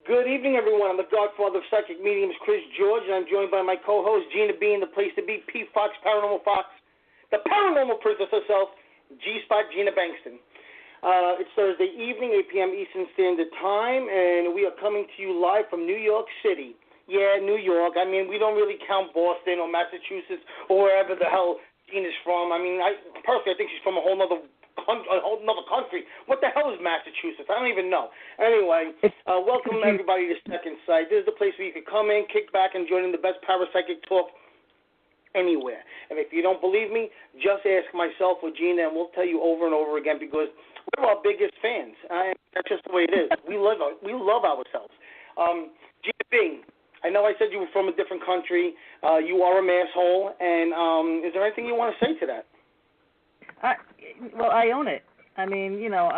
Good evening, everyone. I'm the godfather of psychic mediums, Chris George, and I'm joined by my co-host, Gina B, in the place to be, P. Fox, Paranormal Fox, the paranormal princess herself, G-Spot Gina Bankston. It's Thursday evening, 8 p.m. Eastern Standard Time, and we are coming to you live from New York City. Yeah, New York. I mean, we don't really count Boston or Massachusetts or wherever the hell Gina's from. I mean, personally, I think she's from a whole other country. What the hell is Massachusetts? I don't even know. Anyway, welcome everybody to Second Sight. This is the place where you can come in, kick back, and join in the best parapsychic talk anywhere. And if you don't believe me, just ask myself or Gina, and we'll tell you over and over again because we're our biggest fans. That's just the way it is. We love ourselves. Gina B, I know I said you were from a different country. You are a masshole, and is there anything you want to say to that? Well, I own it. I mean, you know,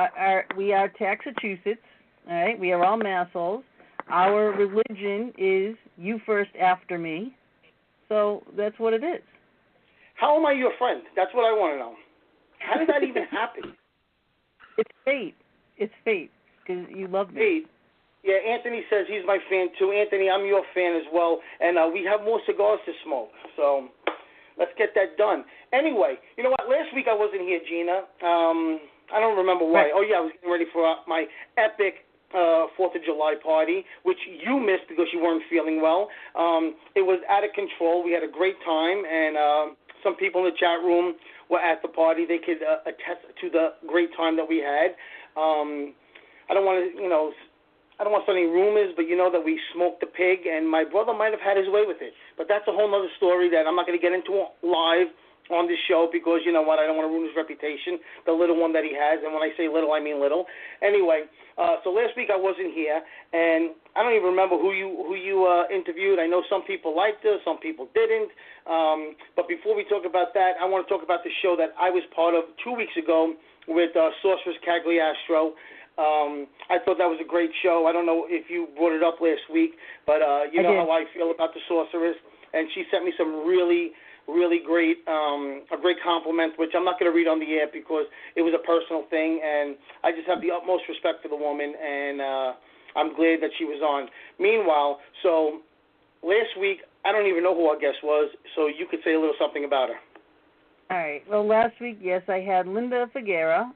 we are Taxachusetts, all right? We are all massholes. Our religion is you first after me. So that's what it is. How am I your friend? That's what I want to know. How did that even happen? It's fate. It's fate because you love me. Fate. Yeah, Anthony says he's my fan too. Anthony, I'm your fan as well, and we have more cigars to smoke. So let's get that done. Anyway, you know what? Last week I wasn't here, Gina. I don't remember why. Right. Oh, yeah, I was getting ready for my epic 4th of July party, which you missed because you weren't feeling well. It was out of control. We had a great time, and some people in the chat room were at the party. They could attest to the great time that we had. I don't want to, I don't want to start any rumors, but you know that we smoked the pig, and my brother might have had his way with it. But that's a whole other story that I'm not going to get into live on this show because, you know what, I don't want to ruin his reputation, the little one that he has. And when I say little, I mean little. Anyway, so last week I wasn't here, and I don't even remember who you interviewed. I know some people liked it, some people didn't. But before we talk about that, I want to talk about the show that I was part of 2 weeks ago with Sorceress Cagliostro. I thought that was a great show. I don't know if you brought it up last week, but you know how I feel about the Sorceress, and she sent me some really great, a great compliment, which I'm not going to read on the air because it was a personal thing, and I just have the utmost respect for the woman, and I'm glad that she was on. Meanwhile, so last week, I don't even know who our guest was, so you could say a little something about her. All right. Well, last week, yes, I had Linda Figuera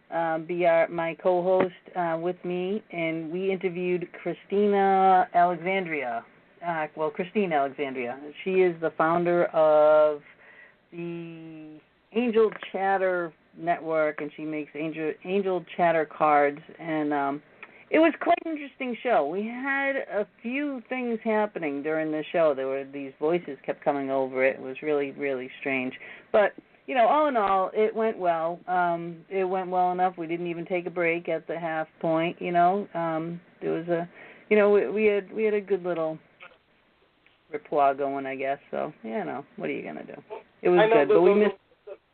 be my co-host with me, and we interviewed Christina Alexandria. Christine Alexandria. She is the founder of the Angel Chatter Network, and she makes Angel Chatter cards, and it was quite an interesting show. We had a few things happening during the show. There were these voices kept coming over it. It was really, really strange. But, you know, all in all, it went well. It went well enough. We didn't even take a break at the half point, you know. There was we had a good little rapport going, I guess. So, you know, what are you going to do? It was good, but we missed.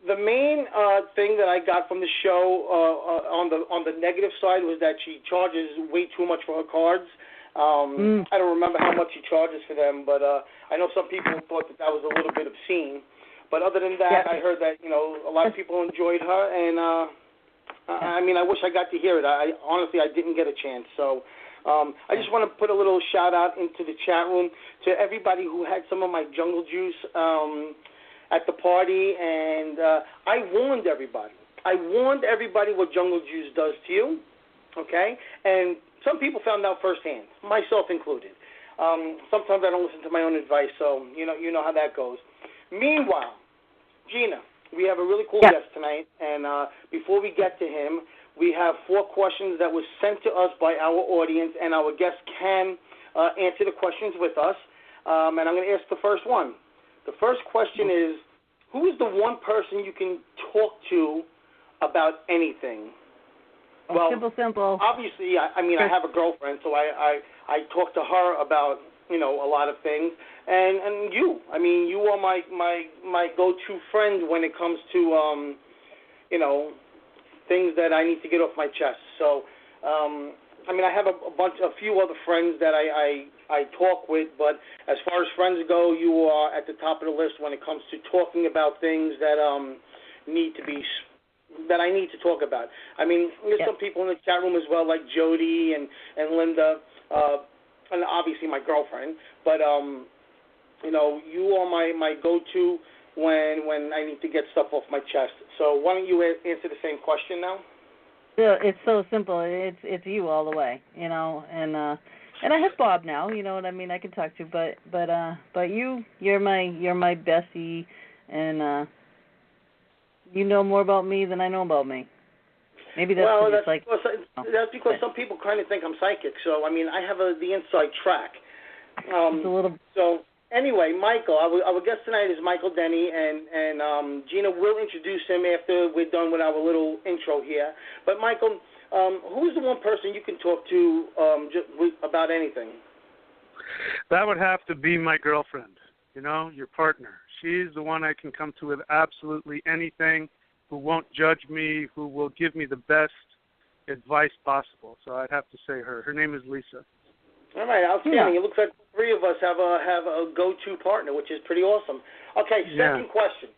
The main thing that I got from the show on the negative side was that she charges way too much for her cards. I don't remember how much she charges for them, but I know some people thought that was a little bit obscene. But other than that, I heard that, you know, a lot of people enjoyed her, and I mean, I wish I got to hear it. Honestly, I didn't get a chance. So I just want to put a little shout-out into the chat room to everybody who had some of my jungle juice at the party, and I warned everybody. I warned everybody what jungle juice does to you, okay? And some people found out firsthand, myself included. Sometimes I don't listen to my own advice, so you know how that goes. Meanwhile, Gina, we have a really cool guest tonight, and before we get to him, we have 4 questions that were sent to us by our audience, and our guest can answer the questions with us. And I'm going to ask the first one. The first question is, who is the one person you can talk to about anything? Well, simple. Obviously, I mean, I have a girlfriend, so I talk to her about, you know, a lot of things. And you, I mean, you are my go-to friend when it comes to, you know, things that I need to get off my chest. So, I mean, I have a few other friends that I talk with, but as far as friends go, you are at the top of the list when it comes to talking about things that that I need to talk about. I mean, there's some people in the chat room as well, like Jody and Linda. and obviously my girlfriend, but you know, you are my go-to when I need to get stuff off my chest. So why don't you answer the same question now? Yeah, it's so simple. It's you all the way, you know, and I have Bob now, you know what I mean. I can talk to, but you're my bestie, and you know more about me than I know about me. Maybe that's that's because some people kind of think I'm psychic. So I mean, I have the inside track. It's a little. So anyway, Michael, our guest tonight is Michael Denney, and Gina will introduce him after we're done with our little intro here. But Michael, who's the one person you can talk to about anything? That would have to be my girlfriend, you know, your partner. She's the one I can come to with absolutely anything, who won't judge me, who will give me the best advice possible. So I'd have to say her. Her name is Lisa. All right, outstanding. Yeah. It looks like the three of us have a go-to partner, which is pretty awesome. Okay, second question.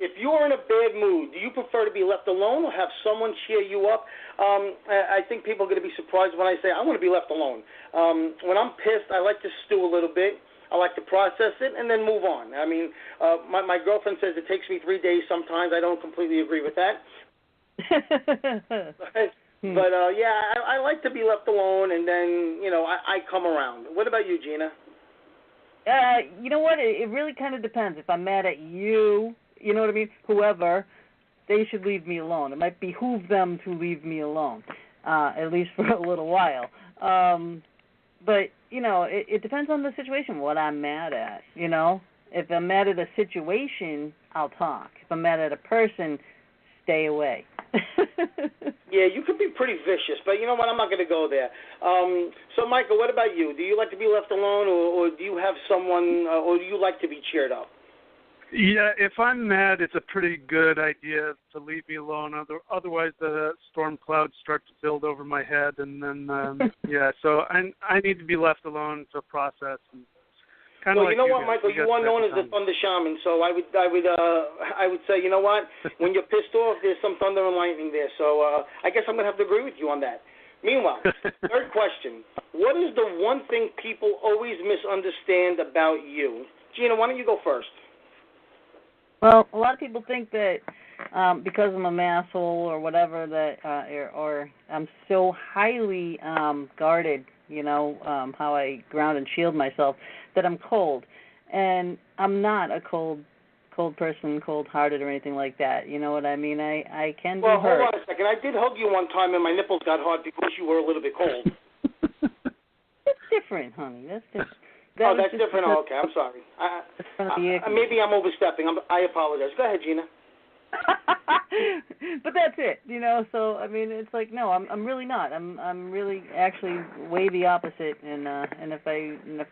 If you are in a bad mood, do you prefer to be left alone or have someone cheer you up? I think people are going to be surprised when I say I want to be left alone. When I'm pissed, I like to stew a little bit. I like to process it and then move on. I mean, my girlfriend says it takes me 3 days sometimes. I don't completely agree with that. But I like to be left alone, and then, you know, I come around. What about you, Gina? You know what? It really kind of depends. If I'm mad at you, you know what I mean? Whoever, they should leave me alone. It might behoove them to leave me alone, at least for a little while. But, you know, it depends on the situation, what I'm mad at, you know. If I'm mad at a situation, I'll talk. If I'm mad at a person, stay away. Yeah, you could be pretty vicious, but you know what? I'm not going to go there. So, Michael, what about you? Do you like to be left alone, or do you have someone, or do you like to be cheered up? Yeah, if I'm mad, it's a pretty good idea to leave me alone. Otherwise, the storm clouds start to build over my head, and then so I need to be left alone to process. And kind of. Well, you know what, Michael, you are known as the thunder shaman, so I would say, you know what, when you're pissed off, there's some thunder and lightning there. So I guess I'm gonna have to agree with you on that. Meanwhile, third question: what is the one thing people always misunderstand about you? Gina, why don't you go first? Well, a lot of people think that because I'm an asshole or whatever, that or I'm so highly guarded, you know, how I ground and shield myself, that I'm cold. And I'm not a cold person, cold-hearted or anything like that. You know what I mean? I can be hurt. Well, hold on a second. I did hug you one time and my nipples got hard because you were a little bit cold. That's different, honey. That's different. That's different. Oh, okay, I'm sorry. Maybe I'm overstepping. I apologize. Go ahead, Gina. But that's it, you know. So I mean, it's like no, I'm really not. I'm really actually way the opposite. And if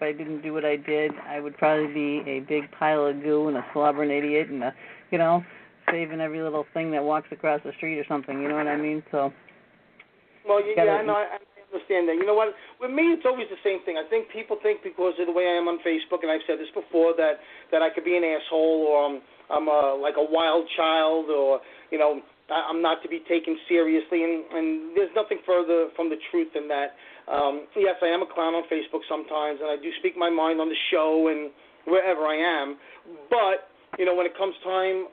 I didn't do what I did, I would probably be a big pile of goo and a slobbering idiot and you know, saving every little thing that walks across the street or something. You know what I mean? So. Well, I know. I understand that. You know what? With me, it's always the same thing. I think people think because of the way I am on Facebook, and I've said this before, that I could be an asshole or I'm like a wild child, or you know, I'm not to be taken seriously. And there's nothing further from the truth than that. Yes, I am a clown on Facebook sometimes, and I do speak my mind on the show and wherever I am. But you know, when it comes time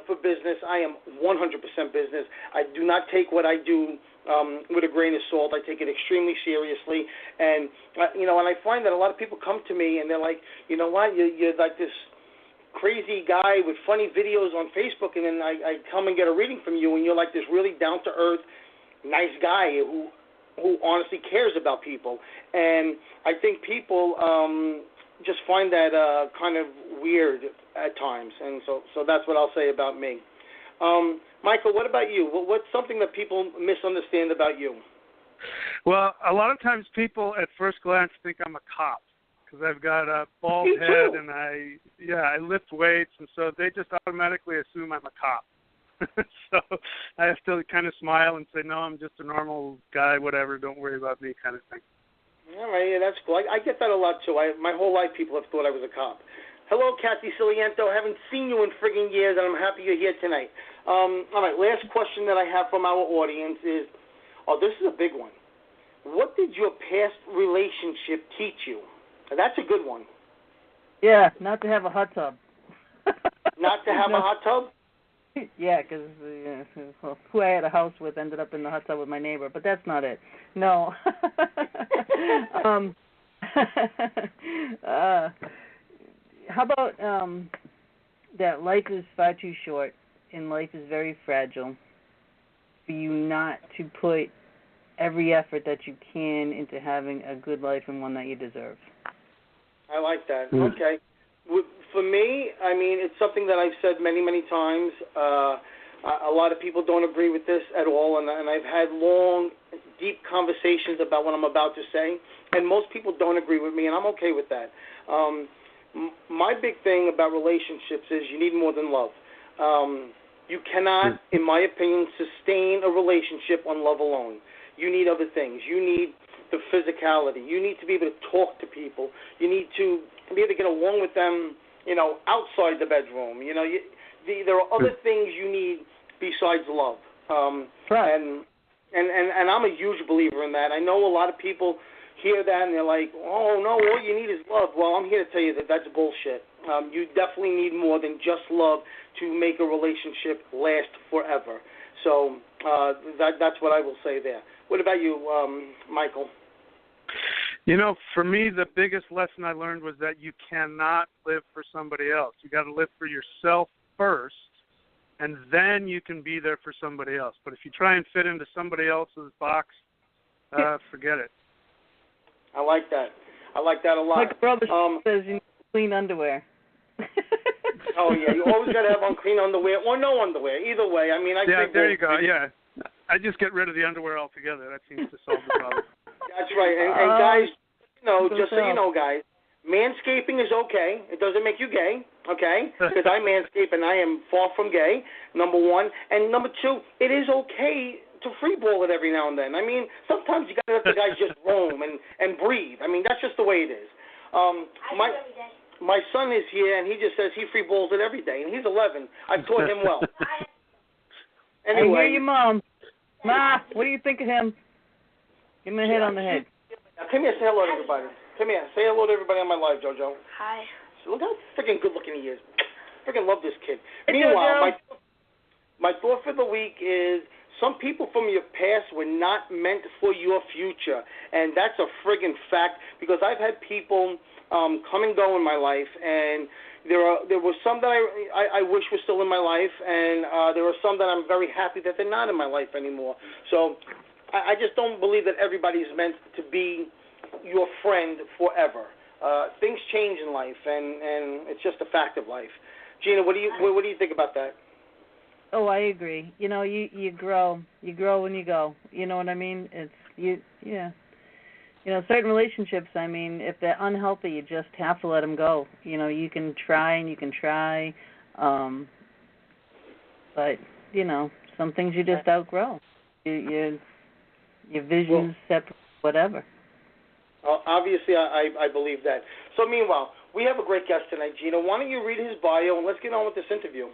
for business, I am 100% business. I do not take what I do with a grain of salt. I take it extremely seriously, and you know, and I find that a lot of people come to me and they're like, you know what, you're like this crazy guy with funny videos on Facebook, and then I come and get a reading from you, and you're like this really down to earth, nice guy who honestly cares about people, and I think people just find that kind of weird at times, and so that's what I'll say about me. Michael, what about you? What's something that people misunderstand about you? Well, a lot of times people at first glance think I'm a cop because I've got a bald head and I lift weights, and so they just automatically assume I'm a cop. So I have to kind of smile and say, no, I'm just a normal guy, whatever, don't worry about me kind of thing. All right, yeah, that's cool. I get that a lot, too. My whole life people have thought I was a cop. Hello, Kathy Ciliento. I haven't seen you in friggin' years, and I'm happy you're here tonight. All right, last question that I have from our audience is, this is a big one. what did your past relationship teach you? That's a good one. Yeah, not to have a hot tub. Not to have a hot tub? Yeah, because who I had a house with ended up in the hot tub with my neighbor, but that's not it. No. How about that life is far too short and life is very fragile for you not to put every effort that you can into having a good life and one that you deserve. I like that. Okay. For me, I mean, it's something that I've said many, many times. A lot of people don't agree with this at all, and I've had long, deep conversations about what I'm about to say, and most people don't agree with me, and I'm okay with that. My big thing about relationships is you need more than love. You cannot, in my opinion, sustain a relationship on love alone. You need other things. You need the physicality. You need to be able to talk to people. You need to be able to get along with them, outside the bedroom. There are other things you need besides love. Right. And I'm a huge believer in that. I know a lot of people hear that and they're like, oh, no, all you need is love. Well, I'm here to tell you that that's bullshit. You definitely need more than just love to make a relationship last forever. So that's what I will say there. What about you, Michael? For me, the biggest lesson I learned was that you cannot live for somebody else. You got to live for yourself first, and then you can be there for somebody else. But if you try and fit into somebody else's box, forget it. I like that. I like that a lot. Like brother says, you need clean underwear. Oh, yeah. You always got to have on clean underwear or no underwear. Either way. I mean, there you go. Yeah. I just get rid of the underwear altogether. That seems to solve the problem. That's right. And guys, just so you know, guys, manscaping is okay. It doesn't make you gay, okay? Because I manscape and I am far from gay, number one. And number two, it is okay to freeball it every now and then. I mean, sometimes you got to let the guys just roam and breathe. I mean, that's just the way it is. My son is here, and he just says he freeballs it every day, and he's 11. I've taught him well. Anyway. I hear you, Mom. Ma, what do you think of him? Give him a hit on the head. Come here, say hello to everybody. Come here, say hello to everybody on my live, JoJo. Hi. So look how freaking good-looking he is. Freaking love this kid. Hey, Meanwhile, my thought for the week is some people from your past were not meant for your future, and that's a friggin' fact because I've had people come and go in my life, and there were some that I wish were still in my life, and there are some that I'm very happy that they're not in my life anymore. So I just don't believe that everybody's meant to be your friend forever. Things change in life, and it's just a fact of life. Gina, what do you think about that? Oh, I agree. You grow when you go. You know what I mean? Certain relationships, I mean, if they're unhealthy, you just have to let them go. You can try and you can try, but, some things you just outgrow. Your vision's separate, whatever. Obviously, I believe that. So, meanwhile, we have a great guest tonight, Gina. Why don't you read his bio, and let's get on with this interview.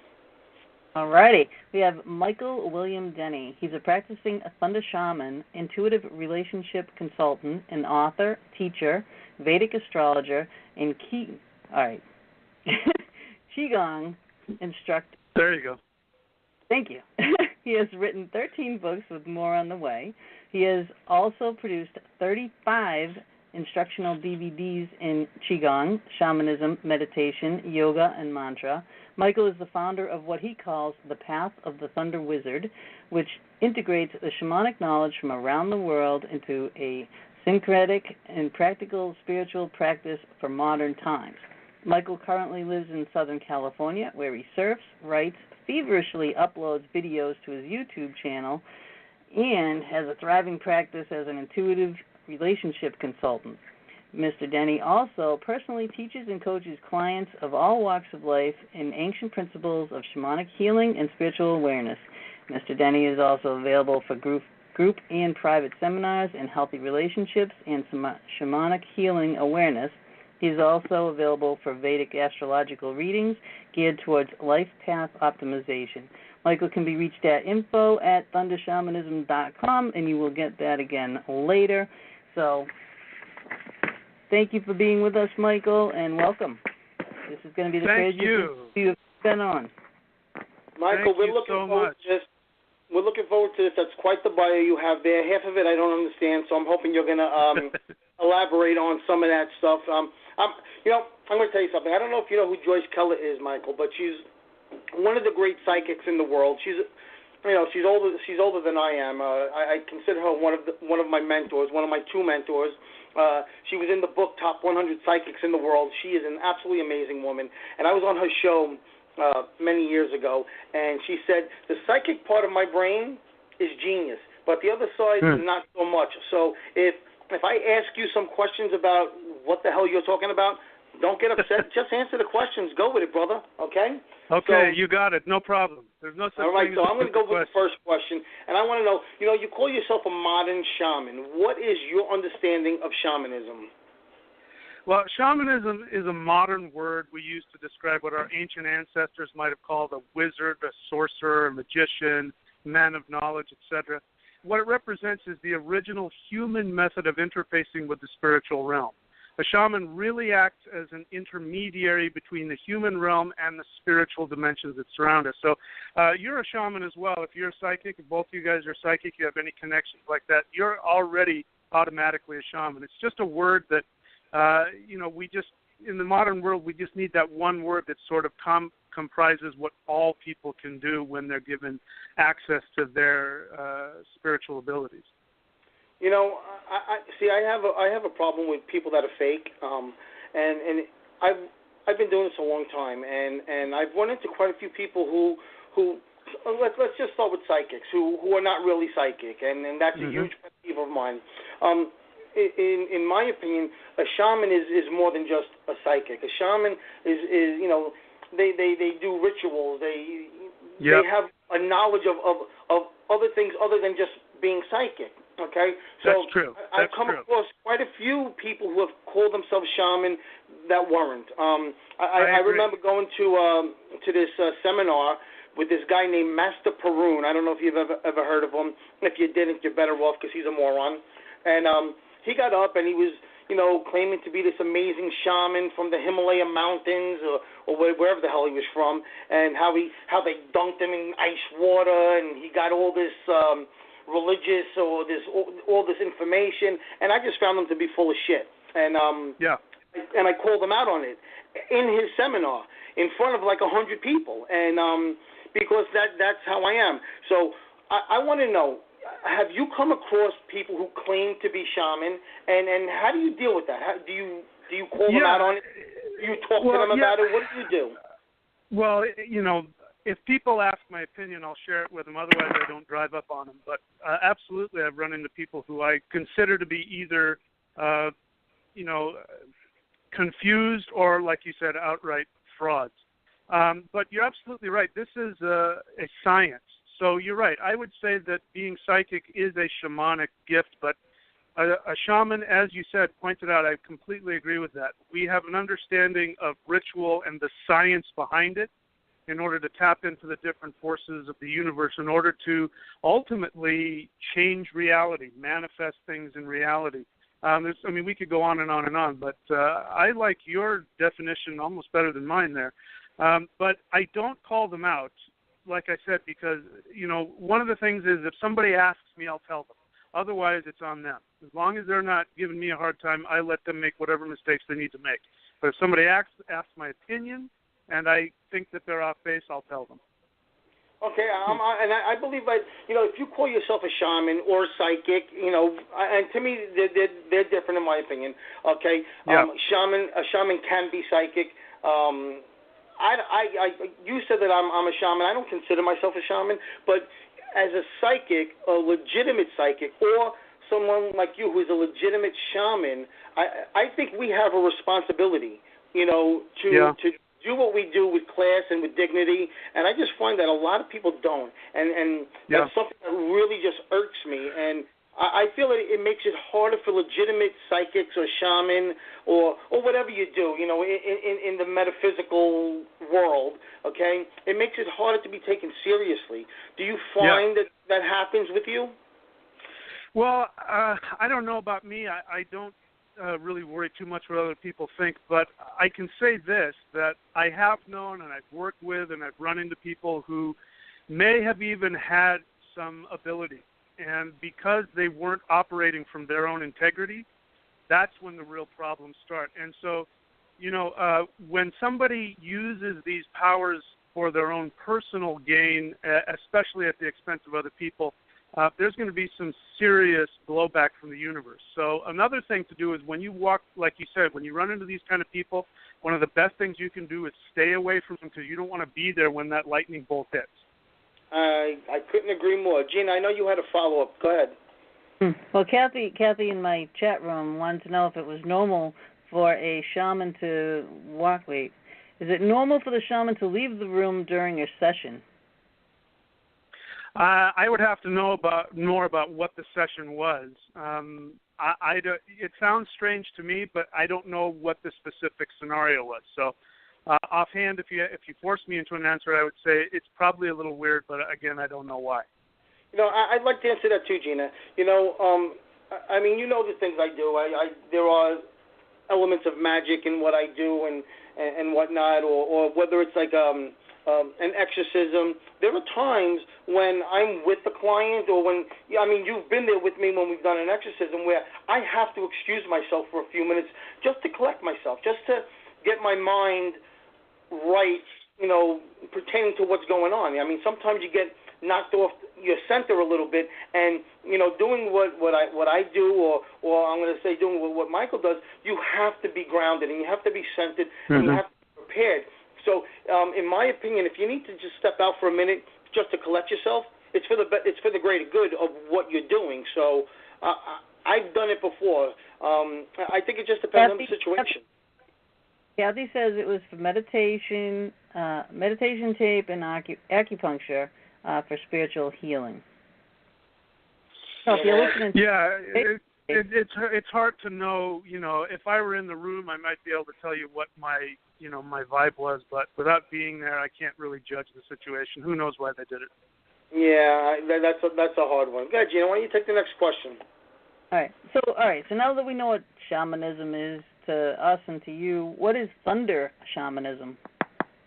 All righty. We have Michael William Denney. He's a practicing thunder shaman, intuitive relationship consultant, an author, teacher, Vedic astrologer, and Qigong instructor. There you go. Thank you. He has written 13 books with more on the way. He has also produced 35 instructional DVDs in Qigong, shamanism, meditation, yoga, and mantra. Michael is the founder of what he calls the Path of the Thunder Wizard, which integrates the shamanic knowledge from around the world into a syncretic and practical spiritual practice for modern times. Michael currently lives in Southern California, where he surfs, writes, feverishly uploads videos to his YouTube channel, and has a thriving practice as an intuitive relationship consultant. Mr. Denney also personally teaches and coaches clients of all walks of life in ancient principles of shamanic healing and spiritual awareness. Mr. Denney is also available for group and private seminars in healthy relationships and shamanic healing awareness. He is also available for Vedic astrological readings geared towards life path optimization. Michael can be reached at info@thundershamanism.com, and you will get that again later. So thank you for being with us, Michael, and welcome. This is going to be the craziest you've been on. Michael, we're looking forward to this. We're looking forward to this. That's quite the bio you have there. Half of it I don't understand, so I'm hoping you're going to elaborate on some of that stuff. I'm going to tell you something. I don't know if you know who Joyce Keller is, Michael, but she's one of the great psychics in the world. She's older than I am. I consider her one of my mentors, one of my two mentors. She was in the book Top 100 Psychics in the World. She is an absolutely amazing woman, and I was on her show many years ago, and she said the psychic part of my brain is genius, but the other side is not so much. So if I ask you some questions about what the hell you're talking about, don't get upset. Just answer the questions. Go with it, brother. Okay? Okay, you got it. No problem. There's no such thing. All right, so I'm going to go with the first question, and I want to know, you call yourself a modern shaman. What is your understanding of shamanism? Well, shamanism is a modern word we use to describe what our ancient ancestors might have called a wizard, a sorcerer, a magician, man of knowledge, etc. What it represents is the original human method of interfacing with the spiritual realm. A shaman really acts as an intermediary between the human realm and the spiritual dimensions that surround us. So you're a shaman as well. If you're psychic, if both of you guys are psychic, you have any connections like that, you're already automatically a shaman. It's just a word that, we just, in the modern world, we just need that one word that sort of comprises what all people can do when they're given access to their spiritual abilities. I have a problem with people that are fake, and I've been doing this a long time, and I've run into quite a few people who let's just start with psychics who are not really psychic, and that's a huge pet peeve of mine. In my opinion, a shaman is more than just a psychic. A shaman is they do rituals. They have a knowledge of other things other than just being psychic. Okay, so that's true. I've come across quite a few people who have called themselves shaman that weren't. I remember going to this seminar with this guy named Master Perun. I don't know if you've ever heard of him. If you didn't, you're better off because he's a moron. And he got up and he was, claiming to be this amazing shaman from the Himalaya mountains or wherever the hell he was from, and how they dunked him in ice water, and he got all this religious or all this information, and I just found him to be full of shit. And and I called him out on it in his seminar in front of like 100 people, and because that's how I am. So I want to know, have you come across people who claim to be shaman, and how do you deal with that? Do you call them out on it? Do you talk to them about it? What do you do? Well, if people ask my opinion, I'll share it with them. Otherwise, I don't drive up on them. But absolutely, I've run into people who I consider to be either, confused or, like you said, outright frauds. But you're absolutely right. This is a science. So you're right. I would say that being psychic is a shamanic gift, but a shaman, as you said, pointed out, I completely agree with that. We have an understanding of ritual and the science behind it in order to tap into the different forces of the universe in order to ultimately change reality, manifest things in reality. We could go on and on and on, but I like your definition almost better than mine there. But I don't call them out, like I said, because, one of the things is if somebody asks me, I'll tell them. Otherwise, it's on them. As long as they're not giving me a hard time, I let them make whatever mistakes they need to make. But if somebody asks my opinion, and I think that they're off base, I'll tell them. Okay, and I believe that, if you call yourself a shaman or a psychic, and to me, they're different in my opinion, okay? Yeah. A shaman can be psychic. You said that I'm a shaman. I don't consider myself a shaman, but as a psychic, a legitimate psychic, or someone like you who is a legitimate shaman, I think we have a responsibility, to do what we do with class and with dignity, and I just find that a lot of people don't, and that's something that really just irks me, and I feel it makes it harder for legitimate psychics or shaman or whatever you do, in the metaphysical world, okay? It makes it harder to be taken seriously. Do you find that happens with you? Well, I don't know about me. I don't really worry too much what other people think, but I can say this, that I have known and I've worked with and I've run into people who may have even had some ability. And because they weren't operating from their own integrity, that's when the real problems start. And so, when somebody uses these powers for their own personal gain, especially at the expense of other people, there's going to be some serious blowback from the universe. So another thing to do is when you walk, like you said, when you run into these kind of people, one of the best things you can do is stay away from them because you don't want to be there when that lightning bolt hits. I couldn't agree more. Gina, I know you had a follow-up. Go ahead. Well, Kathy in my chat room wanted to know if it was normal for a shaman to walk. Wait, is it normal for the shaman to leave the room during a session? I would have to know more about what the session was. It sounds strange to me, but I don't know what the specific scenario was. So, offhand, if you force me into an answer, I would say it's probably a little weird, but again, I don't know why. I'd like to answer that too, Gina. I mean, the things I do. There are elements of magic in what I do and whatnot, or whether it's like an exorcism. There are times when I'm with the client or you've been there with me when we've done an exorcism where I have to excuse myself for a few minutes just to collect myself, just to get my mind right, pertaining to what's going on. I mean, sometimes you get knocked off your center a little bit, and doing what I do, or I'm going to say doing what Michael does, you have to be grounded and you have to be centered and you have to be prepared. So, in my opinion, if you need to just step out for a minute just to collect yourself, it's for the greater good of what you're doing. So, I've done it before. I think it just depends on the situation. Kathy says it was for meditation tape, and acupuncture for spiritual healing. So if you're listening, it's hard to know. If I were in the room, I might be able to tell you what my vibe was, but without being there, I can't really judge the situation. Who knows why they did it? Yeah, that's a hard one. Go ahead, Gina. Why don't you take the next question? All right. So now that we know what shamanism is to us and to you, what is thunder shamanism?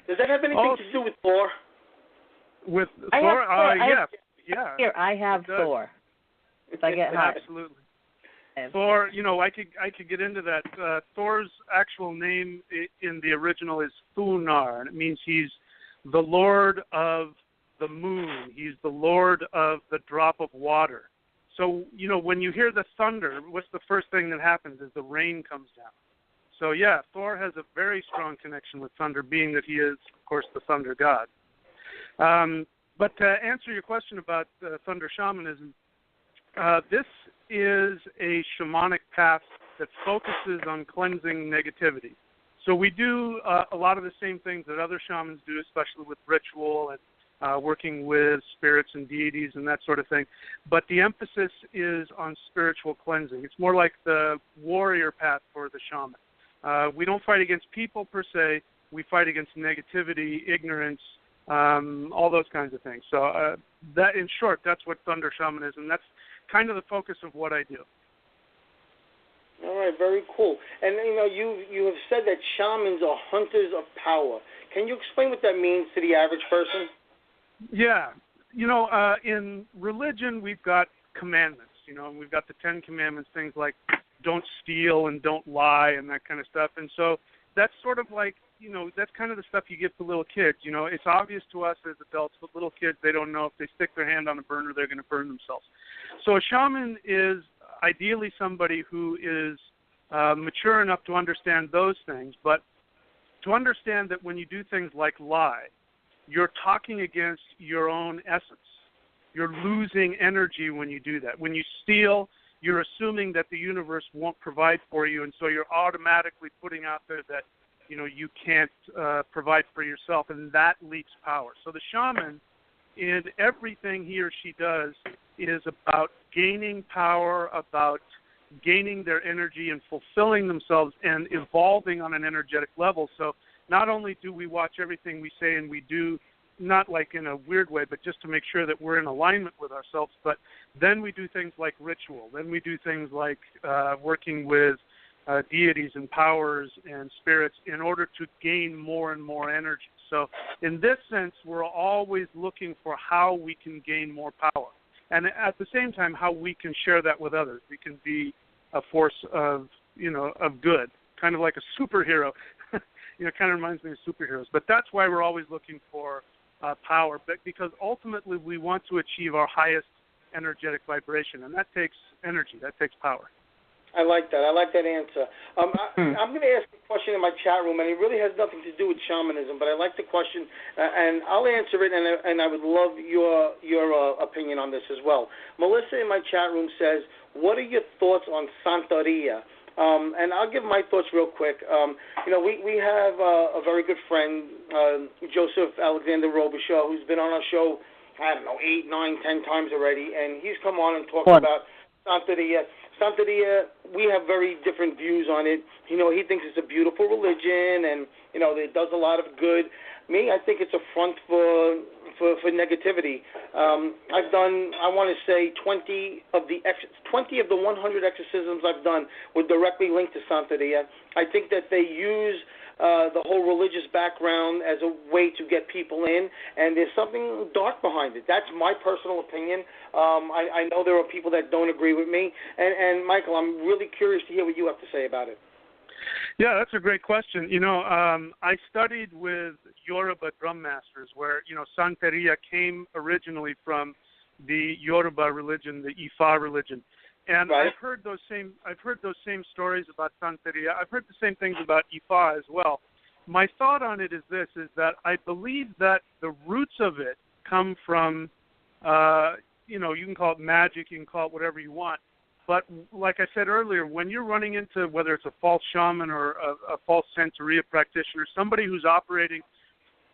Does that have anything to do with Thor? With Thor? Yeah. Here, I have Thor. If I get hot. Absolutely. Thor, I could get into that. Thor's actual name in the original is Thunar, and it means he's the Lord of the moon. He's the Lord of the drop of water. So, when you hear the thunder, what's the first thing that happens is the rain comes down. So, yeah, Thor has a very strong connection with thunder, being that he is, of course, the thunder god. But to answer your question about thunder shamanism, this is a shamanic path that focuses on cleansing negativity. So we do a lot of the same things that other shamans do, especially with ritual and working with spirits and deities and that sort of thing. But the emphasis is on spiritual cleansing. It's more like the warrior path for the shaman. We don't fight against people per se. We fight against negativity, ignorance, all those kinds of things. So that, in short, that's what thunder shamanism. That's kind of the focus of what I do. All right, very cool. And you have said that shamans are hunters of power. Can you explain what that means to the average person? Yeah, in religion we've got commandments. And we've got the 10 Commandments, things like don't steal and don't lie and that kind of stuff. And so that's sort of like, that's kind of the stuff you give to little kids. It's obvious to us as adults, but little kids, they don't know if they stick their hand on a burner, they're going to burn themselves. So a shaman is ideally somebody who is mature enough to understand those things, but to understand that when you do things like lie, you're talking against your own essence. You're losing energy when you do that. When you steal, you're assuming that the universe won't provide for you, and so you're automatically putting out there that you can't provide for yourself, and that leaks power. So the shaman in everything he or she does is about gaining power, about gaining their energy and fulfilling themselves and evolving on an energetic level. So not only do we watch everything we say and we do, not like in a weird way, but just to make sure that we're in alignment with ourselves, but then we do things like ritual. Then we do things like working with deities and powers and spirits in order to gain more and more energy. So in this sense, we're always looking for how we can gain more power. And at the same time, how we can share that with others. We can be a force of good, kind of like a superhero. Kind of reminds me of superheroes. But that's why we're always looking for power, but because ultimately we want to achieve our highest energetic vibration, and that takes energy, that takes power. I like that. I like that answer. I'm going to ask a question in my chat room, and it really has nothing to do with shamanism, but I like the question, and I'll answer it, and I would love your opinion on this as well. Melissa in my chat room says, what are your thoughts on Santeria? And I'll give my thoughts real quick. We have a very good friend, Joseph Alexander Robichaud, who's been on our show, 8, 9, 10 times already, and he's come on and talked about Santeria. Santeria, we have very different views on it. He thinks it's a beautiful religion, and it does a lot of good. Me, I think it's a front for negativity. I've done, I want to say, 20 of the 100 exorcisms I've done were directly linked to Santeria. I think that they use the whole religious background as a way to get people in, and there's something dark behind it. That's my personal opinion. I know there are people that don't agree with me, and Michael, I'm really curious to hear what you have to say about it. Yeah, that's a great question. I studied with Yoruba drum masters where, Santeria came originally from the Yoruba religion, the Ifa religion. And right. I've heard those same stories about Santeria. I've heard the same things about Ifa as well. My thought on it is this, is that I believe that the roots of it come from, you can call it magic, you can call it whatever you want. But like I said earlier, when you're running into whether it's a false shaman or a false Santeria practitioner, somebody who's operating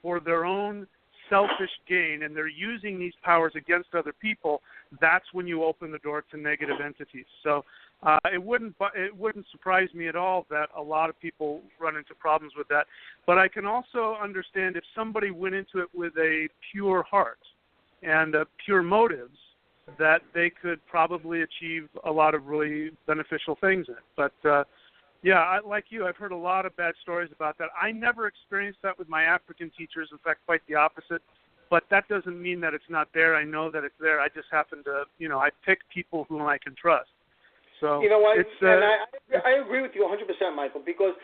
for their own selfish gain and they're using these powers against other people, that's when you open the door to negative entities. So it wouldn't surprise me at all that a lot of people run into problems with that. But I can also understand if somebody went into it with a pure heart and pure motives, that they could probably achieve a lot of really beneficial things in it. But, like you, I've heard a lot of bad stories about that. I never experienced that with my African teachers. In fact, quite the opposite. But that doesn't mean that it's not there. I know that it's there. I just happen to, I pick people whom I can trust. So you know what? And I agree with you 100%, Michael, because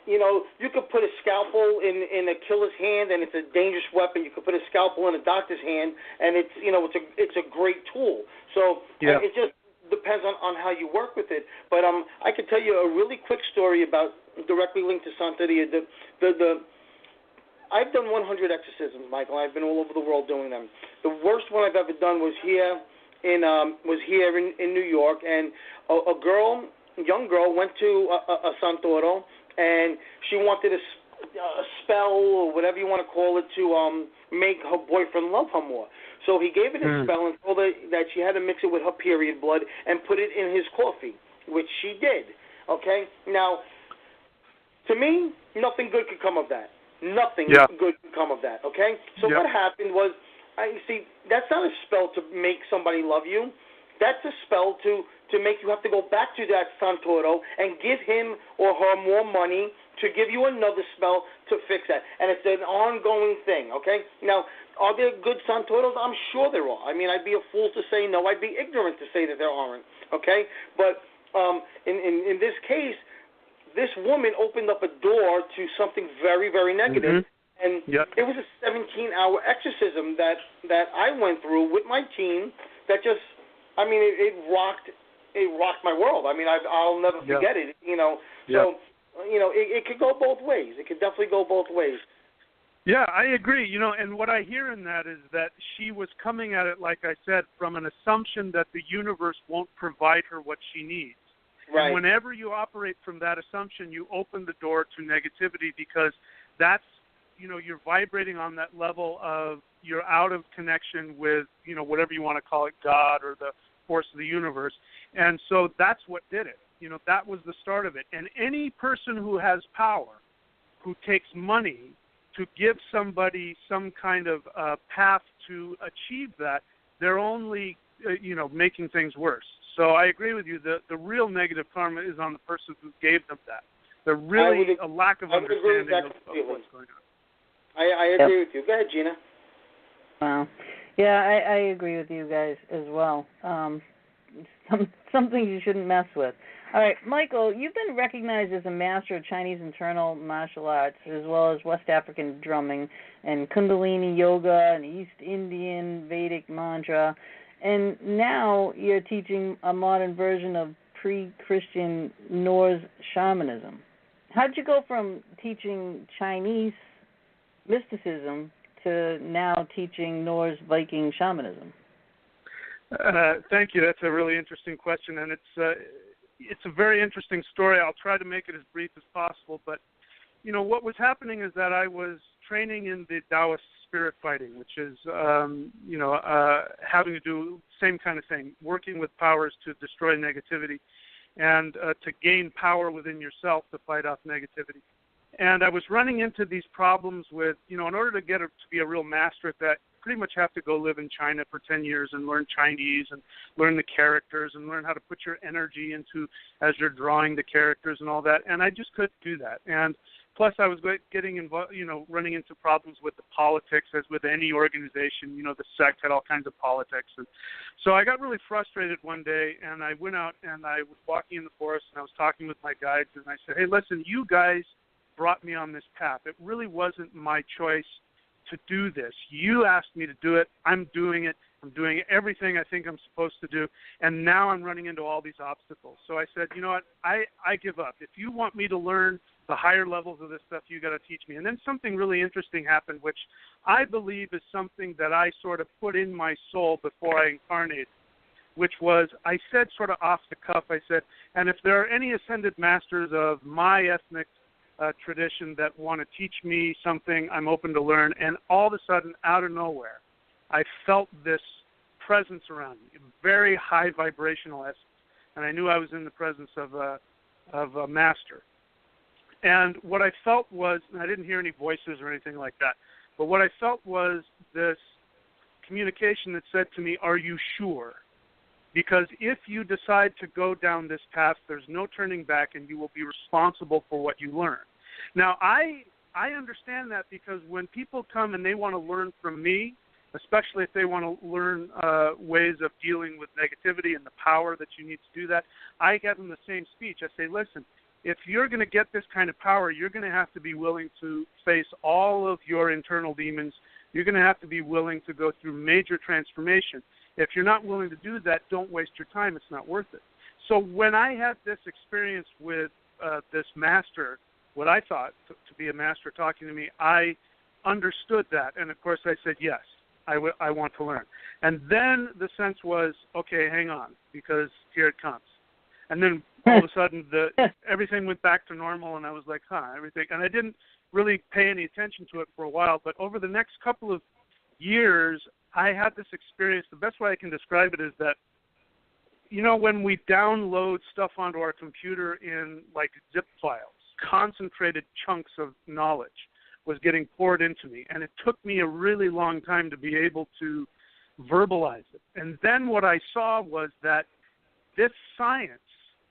you could put a scalpel in a killer's hand, and it's a dangerous weapon. You could put a scalpel in a doctor's hand, and it's a great tool. So it just depends on how you work with it. But I could tell you a really quick story about directly linked to Santeria. I've done 100 exorcisms, Michael. I've been all over the world doing them. The worst one I've ever done was here in New York, and a young girl went to a Santoro, and she wanted a spell or whatever you want to call it to make her boyfriend love her more. So he gave her the spell and told her that she had to mix it with her period blood and put it in his coffee, which she did. Okay? Now, to me, nothing good could come of that. Nothing good could come of that. Okay? So what happened was, that's not a spell to make somebody love you. That's a spell to make you have to go back to that Santoro and give him or her more money to give you another spell to fix that. And it's an ongoing thing, okay? Now, are there good Santoros? I'm sure there are. I mean, I'd be a fool to say no. I'd be ignorant to say that there aren't, okay? But in this case, this woman opened up a door to something very, very negative. And it was a 17-hour exorcism that I went through with my team that just, it rocked my world. I'll never forget it, So, it could go both ways. It could definitely go both ways. Yeah, I agree. And what I hear in that is that she was coming at it, like I said, from an assumption that the universe won't provide her what she needs. Right. And whenever you operate from that assumption, you open the door to negativity because that's you're vibrating on that level of you're out of connection with, whatever you want to call it, God or the force of the universe. And so that's what did it. That was the start of it. And any person who has power, who takes money to give somebody some kind of path to achieve that, they're only, making things worse. So I agree with you. The real negative karma is on the person who gave them that. There's really a lack of understanding of what's going on. I agree with you. Go ahead, Gina. Wow. Yeah, I agree with you guys as well. Some things you shouldn't mess with. All right, Michael, you've been recognized as a master of Chinese internal martial arts, as well as West African drumming and Kundalini yoga and East Indian Vedic mantra, and now you're teaching a modern version of pre-Christian Norse shamanism. How did you go from teaching Chinese mysticism to now teaching Norse Viking shamanism? Thank you. That's a really interesting question, and it's a very interesting story. I'll try to make it as brief as possible. But, what was happening is that I was training in the Taoist spirit fighting, which is, having to do the same kind of thing, working with powers to destroy negativity and to gain power within yourself to fight off negativity. And I was running into these problems with, in order to get to be a real master at that, pretty much have to go live in China for 10 years and learn Chinese and learn the characters and learn how to put your energy into as you're drawing the characters and all that. And I just couldn't do that. And plus I was getting involved, running into problems with the politics, as with any organization. The sect had all kinds of politics. And so I got really frustrated one day, and I went out and I was walking in the forest and I was talking with my guides, and I said, hey, listen, you guys brought me on this path. It really wasn't my choice to do this. You asked me to do it. I'm doing it. I'm doing everything I think I'm supposed to do, and now I'm running into all these obstacles. So I said, you know what, I give up. If you want me to learn the higher levels of this stuff, you got to teach me. And then something really interesting happened, which I believe is something that I sort of put in my soul before I incarnated, which was, I said sort of off the cuff, I said, and if there are any ascended masters of my ethnic tradition that want to teach me something, I'm open to learn. And all of a sudden, out of nowhere, I felt this presence around me, very high vibrational essence, and I knew I was in the presence of a master. And what I felt was, and I didn't hear any voices or anything like that, but what I felt was this communication that said to me, are you sure? Because if you decide to go down this path, there's no turning back, and you will be responsible for what you learn. Now, I understand that, because when people come and they want to learn from me, especially if they want to learn ways of dealing with negativity and the power that you need to do that, I give them the same speech. I say, listen, if you're going to get this kind of power, you're going to have to be willing to face all of your internal demons. You're going to have to be willing to go through major transformation. If you're not willing to do that, don't waste your time. It's not worth it. So when I had this experience with this master, what I thought to be a master talking to me, I understood that. And, of course, I said, yes, I want to learn. And then the sense was, okay, hang on, because here it comes. And then all of a sudden everything went back to normal, and I was like, everything. And I didn't really pay any attention to it for a while. But over the next couple of years, I had this experience. The best way I can describe it is that, when we download stuff onto our computer in like zip files, concentrated chunks of knowledge was getting poured into me. And it took me a really long time to be able to verbalize it. And then what I saw was that this science,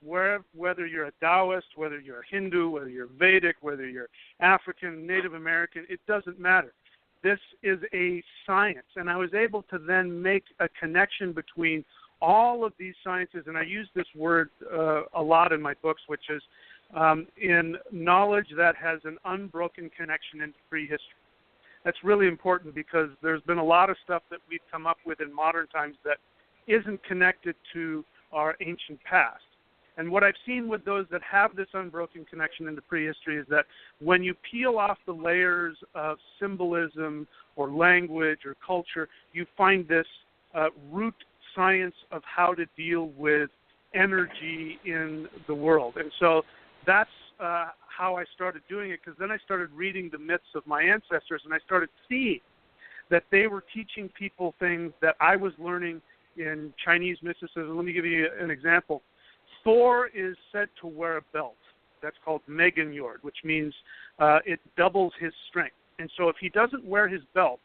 whether you're a Taoist, whether you're a Hindu, whether you're Vedic, whether you're African, Native American, it doesn't matter. This is a science, and I was able to then make a connection between all of these sciences, and I use this word a lot in my books, which is in knowledge that has an unbroken connection into prehistory. That's really important, because there's been a lot of stuff that we've come up with in modern times that isn't connected to our ancient past. And what I've seen with those that have this unbroken connection into prehistory is that when you peel off the layers of symbolism or language or culture, you find this root science of how to deal with energy in the world. And so that's how I started doing it, because then I started reading the myths of my ancestors, and I started seeing that they were teaching people things that I was learning in Chinese mysticism. Let me give you an example. Thor is said to wear a belt. That's called Meganjord, which means it doubles his strength. And so if he doesn't wear his belt,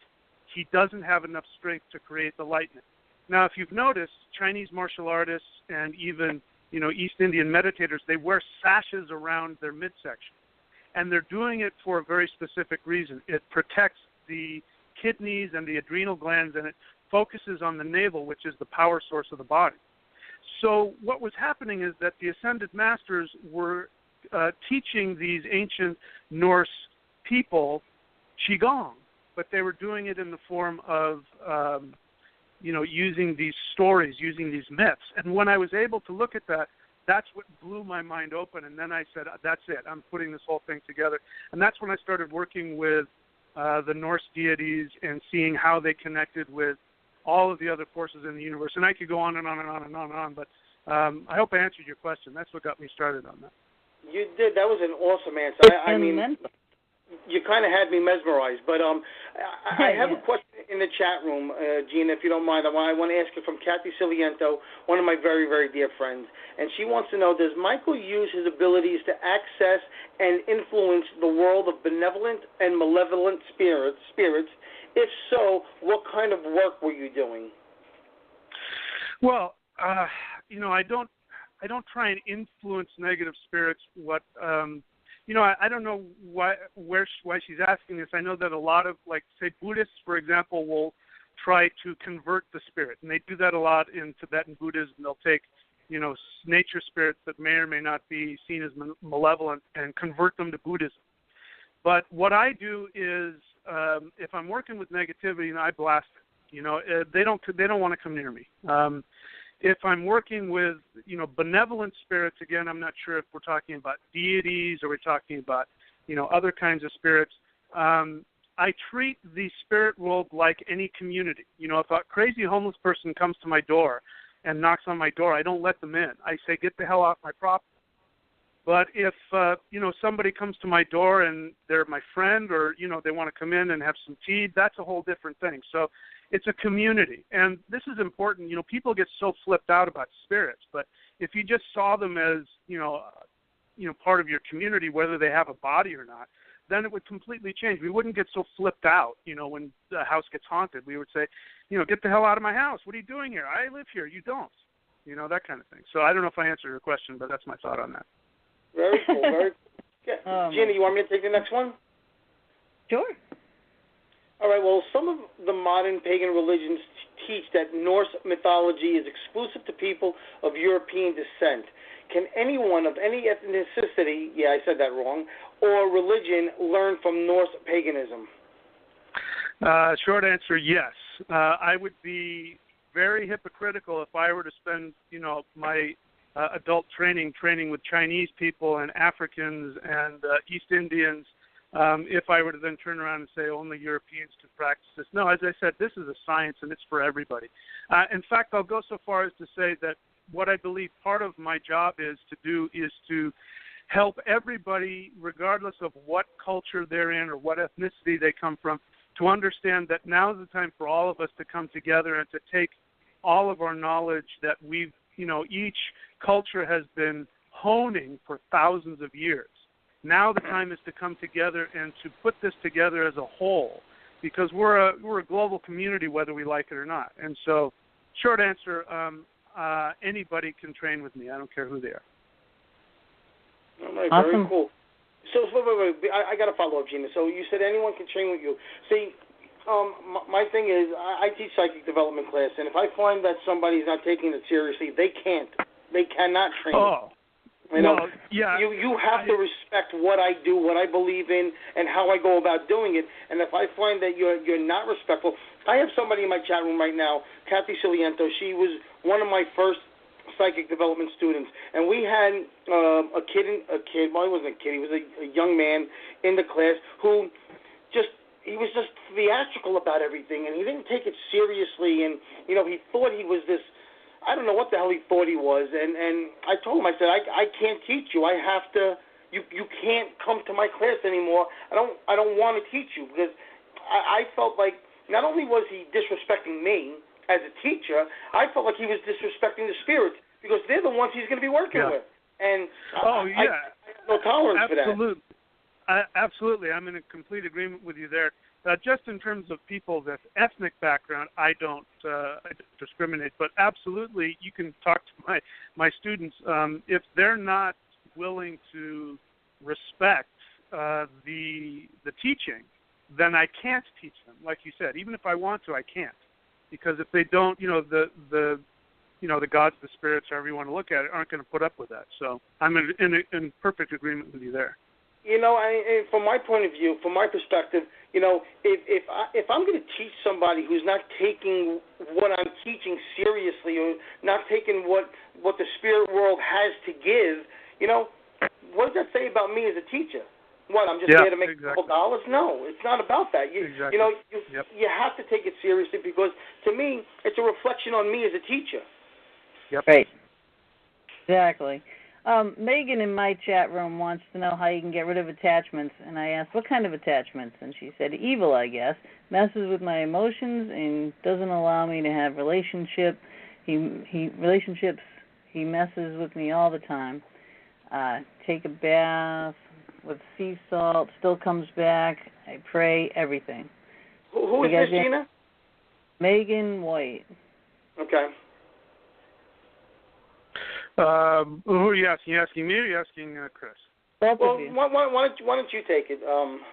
he doesn't have enough strength to create the lightning. Now, if you've noticed, Chinese martial artists and even East Indian meditators, they wear sashes around their midsection. And they're doing it for a very specific reason. It protects the kidneys and the adrenal glands, and it focuses on the navel, which is the power source of the body. So what was happening is that the Ascended Masters were teaching these ancient Norse people Qigong, but they were doing it in the form of using these stories, using these myths. And when I was able to look at that, that's what blew my mind open. And then I said, that's it. I'm putting this whole thing together. And that's when I started working with the Norse deities and seeing how they connected with all of the other forces in the universe. And I could go on and on and on and on and on, but I hope I answered your question. That's what got me started on that. You did. That was an awesome answer. I mean, you kind of had me mesmerized. But I have a question in the chat room, Gina, if you don't mind. I want to ask you from Kathy Ciliento, one of my very, very dear friends. And she wants to know, does Michael use his abilities to access and influence the world of benevolent and malevolent spirits? If so, what kind of work were you doing? Well, I don't try and influence negative spirits. I don't know why she's asking this. I know that a lot of, say, Buddhists, for example, will try to convert the spirit, and they do that a lot in Tibetan Buddhism. They'll take, nature spirits that may or may not be seen as malevolent and convert them to Buddhism. But what I do is, if I'm working with negativity, I blast it. They don't want to come near me. If I'm working with, benevolent spirits, again, I'm not sure if we're talking about deities or we're talking about, other kinds of spirits. I treat the spirit world like any community. If a crazy homeless person comes to my door and knocks on my door, I don't let them in. I say, get the hell off my property. But if, somebody comes to my door and they're my friend or, they want to come in and have some tea, that's a whole different thing. So it's a community. And this is important. People get so flipped out about spirits, but if you just saw them as, part of your community, whether they have a body or not, then it would completely change. We wouldn't get so flipped out, when the house gets haunted. We would say, get the hell out of my house. What are you doing here? I live here. You don't. That kind of thing. So I don't know if I answered your question, but that's my thought on that. Very cool. Very cool. Yeah. Gina, you want me to take the next one? Sure. All right, well, some of the modern pagan religions teach that Norse mythology is exclusive to people of European descent. Can anyone of any ethnicity, I said that wrong, or religion learn from Norse paganism? Short answer, yes. I would be very hypocritical if I were to spend, my adult training with Chinese people and Africans and East Indians, if I were to then turn around and say only Europeans can practice this. No, as I said, this is a science and it's for everybody. In fact, I'll go so far as to say that what I believe part of my job is to help everybody, regardless of what culture they're in or what ethnicity they come from, to understand that now is the time for all of us to come together and to take all of our knowledge that we've, each culture has been honing for thousands of years. Now the time is to come together and to put this together as a whole, because we're a global community, whether we like it or not. And so, short answer, anybody can train with me. I don't care who they are. All right, awesome. Very cool. So wait. I got to follow up, Gina. So you said anyone can train with you. See, my thing is I teach psychic development class, and if I find that somebody's not taking it seriously, they cannot train. Oh. Yeah. You have to respect what I do, what I believe in, and how I go about doing it. And if I find that you're not respectful, I have somebody in my chat room right now, Kathy Ciliento. She was one of my first psychic development students, and we had a kid. Well, he wasn't a kid. He was a young man in the class who he was just theatrical about everything, and he didn't take it seriously. And he thought he was this. I don't know what the hell he thought he was, and I told him, I said, I can't teach you. I have to you can't come to my class anymore. I don't want to teach you, because I felt like not only was he disrespecting me as a teacher, I felt like he was disrespecting the spirits, because they're the ones he's going to be working with. And I have no tolerance for that. Absolutely. I'm in a complete agreement with you there. Just in terms of people with ethnic background, I don't discriminate, but absolutely you can talk to my students. If they're not willing to respect the teaching, then I can't teach them. Like you said, even if I want to, I can't, because if they don't, the gods, the spirits, however you want to look at it, aren't going to put up with that. So I'm in perfect agreement with you there. From my point of view, from my perspective, if I'm going to teach somebody who's not taking what I'm teaching seriously, or not taking what the spirit world has to give, what does that say about me as a teacher? What, I'm just there to make a couple dollars? No, it's not about that. You have to take it seriously, because to me, it's a reflection on me as a teacher. Yep. Right. Exactly. Megan in my chat room wants to know how you can get rid of attachments, and I asked, what kind of attachments? And she said, evil, I guess. Messes with my emotions and doesn't allow me to have relationships. He messes with me all the time. Take a bath with sea salt, still comes back. I pray, everything. Who is this, Gina? Megan White. Okay. Who are you asking? Are you asking me, or are you asking Chris? Both of you. Why don't you take it,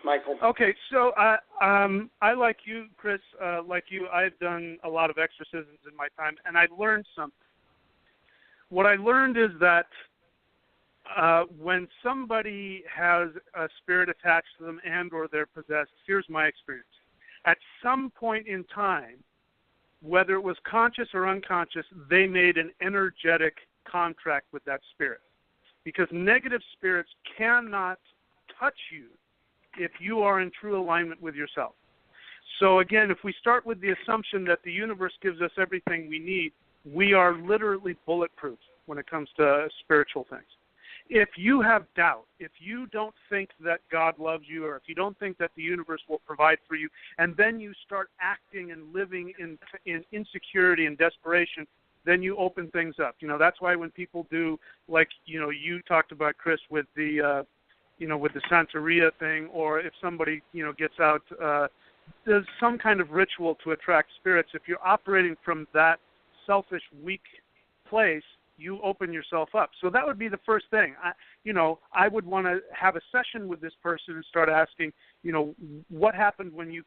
Michael? Okay, so I like you, Chris, I've done a lot of exorcisms in my time, and I learned something. What I learned is that when somebody has a spirit attached to them and or they're possessed, here's my experience. At some point in time, whether it was conscious or unconscious, they made an energetic contract with that spirit, because negative spirits cannot touch you if you are in true alignment with yourself. So again, if we start with the assumption that the universe gives us everything we need, we are literally bulletproof when it comes to spiritual things. If you have doubt, if you don't think that God loves you, or if you don't think that the universe will provide for you, and then you start acting and living in insecurity and desperation, then you open things up. That's why when people do, like, you talked about, Chris, with the, with the Santeria thing, or if somebody, gets out, does some kind of ritual to attract spirits, if you're operating from that selfish, weak place, you open yourself up. So that would be the first thing. I would want to have a session with this person and start asking, what happened when you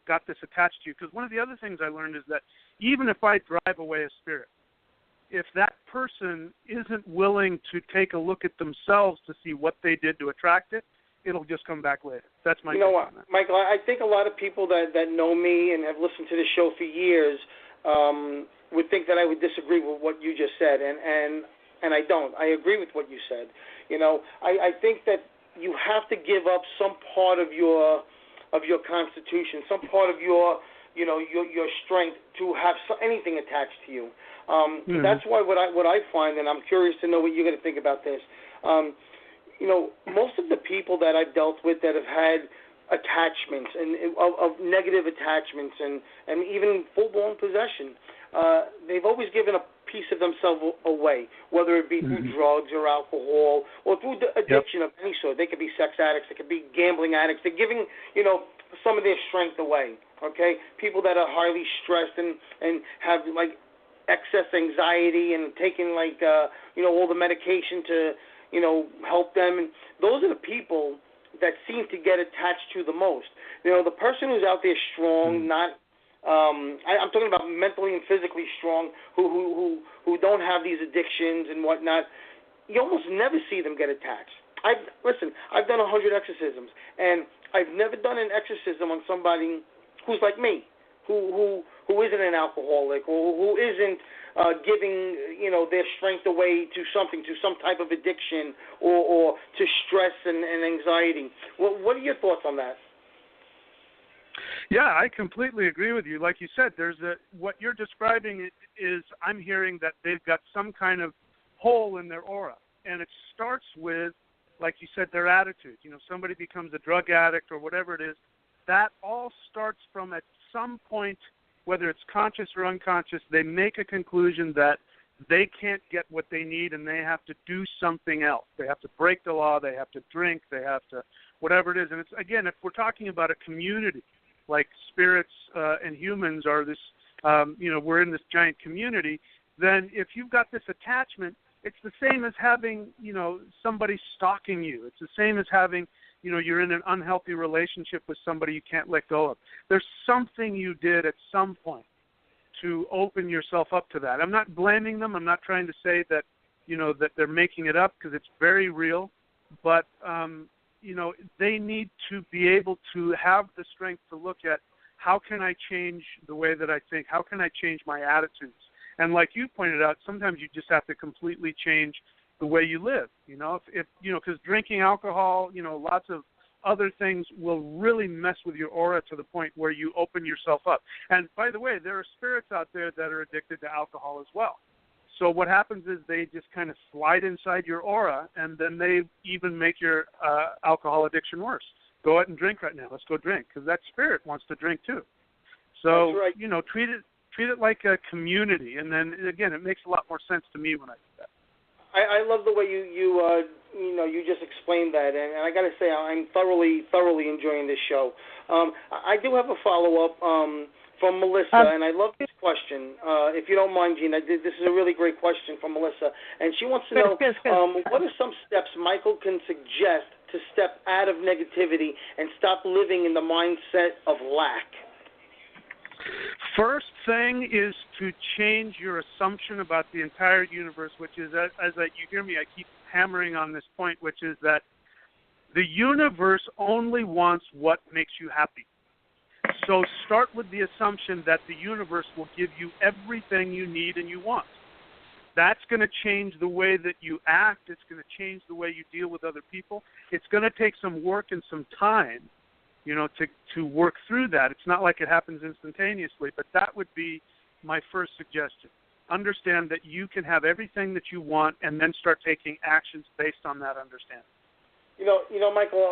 got this attached to you? Because one of the other things I learned is that even if I drive away a spirit, if that person isn't willing to take a look at themselves to see what they did to attract it, it'll just come back later. That's my what, Michael, I think a lot of people that know me and have listened to the show for years would think that I would disagree with what you just said, and I don't. I agree with what you said. I think that you have to give up some part of your constitution, some part of your strength to have anything attached to you. That's why what I find, and I'm curious to know what you're going to think about this. Most of the people that I've dealt with that have had attachments and of negative attachments and even full-blown possession, they've always given a piece of themselves away, whether it be through drugs or alcohol or through addiction of any sort. They could be sex addicts, they could be gambling addicts. They're giving, some of their strength away, okay? People that are highly stressed and have, like, excess anxiety and taking, like, all the medication to, help them. And those are the people that seem to get attached to the most. The person who's out there strong, not I'm talking about mentally and physically strong, who don't have these addictions and whatnot. You almost never see them get attached. I've done 100 exorcisms, and I've never done an exorcism on somebody who's like me, who isn't an alcoholic, or who isn't giving their strength away to something, to some type of addiction, or to stress and anxiety. What are your thoughts on that? Yeah, I completely agree with you. Like you said, what you're describing is I'm hearing that they've got some kind of hole in their aura, and it starts with like you said, their attitude. Somebody becomes a drug addict or whatever it is. That all starts from at some point, whether it's conscious or unconscious, they make a conclusion that they can't get what they need and they have to do something else. They have to break the law. They have to drink. They have to whatever it is. And it's, again, if we're talking about a community, like spirits and humans are this, we're in this giant community, then if you've got this attachment, it's the same as having, somebody stalking you. It's the same as having, you're in an unhealthy relationship with somebody you can't let go of. There's something you did at some point to open yourself up to that. I'm not blaming them. I'm not trying to say that, that they're making it up, because it's very real. But, they need to be able to have the strength to look at, how can I change the way that I think? How can I change my attitudes? And like you pointed out, sometimes you just have to completely change the way you live. If because drinking alcohol, lots of other things will really mess with your aura to the point where you open yourself up. And by the way, there are spirits out there that are addicted to alcohol as well. So what happens is they just kind of slide inside your aura, and then they even make your alcohol addiction worse. Go out and drink right now. Let's go drink, because that spirit wants to drink too. So, that's right. Treat it like a community, and then again, it makes a lot more sense to me when I do that. I love the way you just explained that, and I got to say I'm thoroughly enjoying this show. I do have a follow-up from Melissa, and I love this question. If you don't mind, Gene, this is a really great question from Melissa, and she wants to know what are some steps Michael can suggest to step out of negativity and stop living in the mindset of lack? First thing is to change your assumption about the entire universe, which is, you hear me, I keep hammering on this point, which is that the universe only wants what makes you happy. So start with the assumption that the universe will give you everything you need and you want. That's going to change the way that you act. It's going to change the way you deal with other people. It's going to take some work and some time, to work through that. It's not like it happens instantaneously, but that would be my first suggestion. Understand that you can have everything that you want, and then start taking actions based on that understanding. Michael,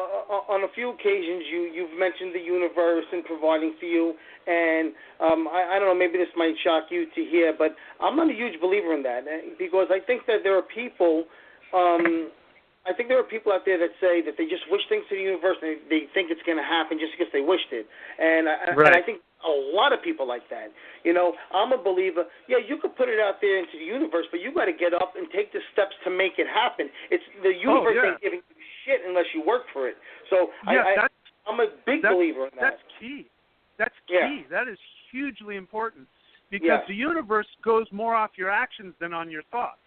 on a few occasions you've mentioned the universe and providing for you, and I don't know, maybe this might shock you to hear, but I'm not a huge believer in that, because I think that there are people out there that say that they just wish things to the universe and they think it's going to happen just because they wished it. And I think a lot of people like that. I'm a believer. Yeah, you could put it out there into the universe, but you got to get up and take the steps to make it happen. It's the universe ain't giving you shit unless you work for it. So I'm a big believer in that. That's key. That's key. Yeah. That is hugely important, because the universe goes more off your actions than on your thoughts.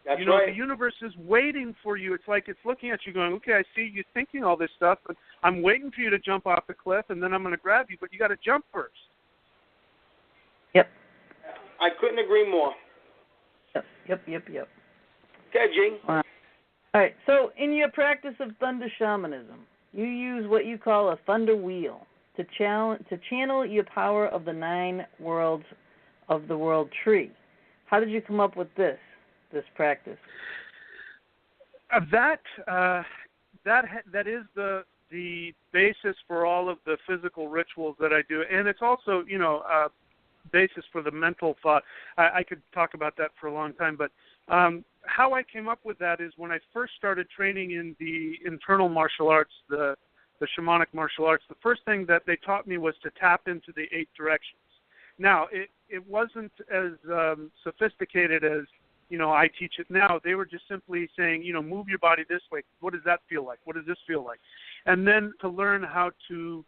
That's right. The universe is waiting for you. It's like it's looking at you going, okay, I see you thinking all this stuff, but I'm waiting for you to jump off the cliff, and then I'm going to grab you, but you got to jump first. Yep. I couldn't agree more. Yep. Okay, G. All right. So in your practice of thunder shamanism, you use what you call a thunder wheel to channel your power of the 9 worlds of the world tree. How did you come up with this practice? That is the basis for all of the physical rituals that I do, and it's also basis for the mental thought. I could talk about that for a long time, but how I came up with that is when I first started training in the internal martial arts, the shamanic martial arts, the first thing that they taught me was to tap into the 8 directions. Now, it wasn't as sophisticated as I teach it now. They were just simply saying, move your body this way. What does that feel like? What does this feel like? And then to learn how to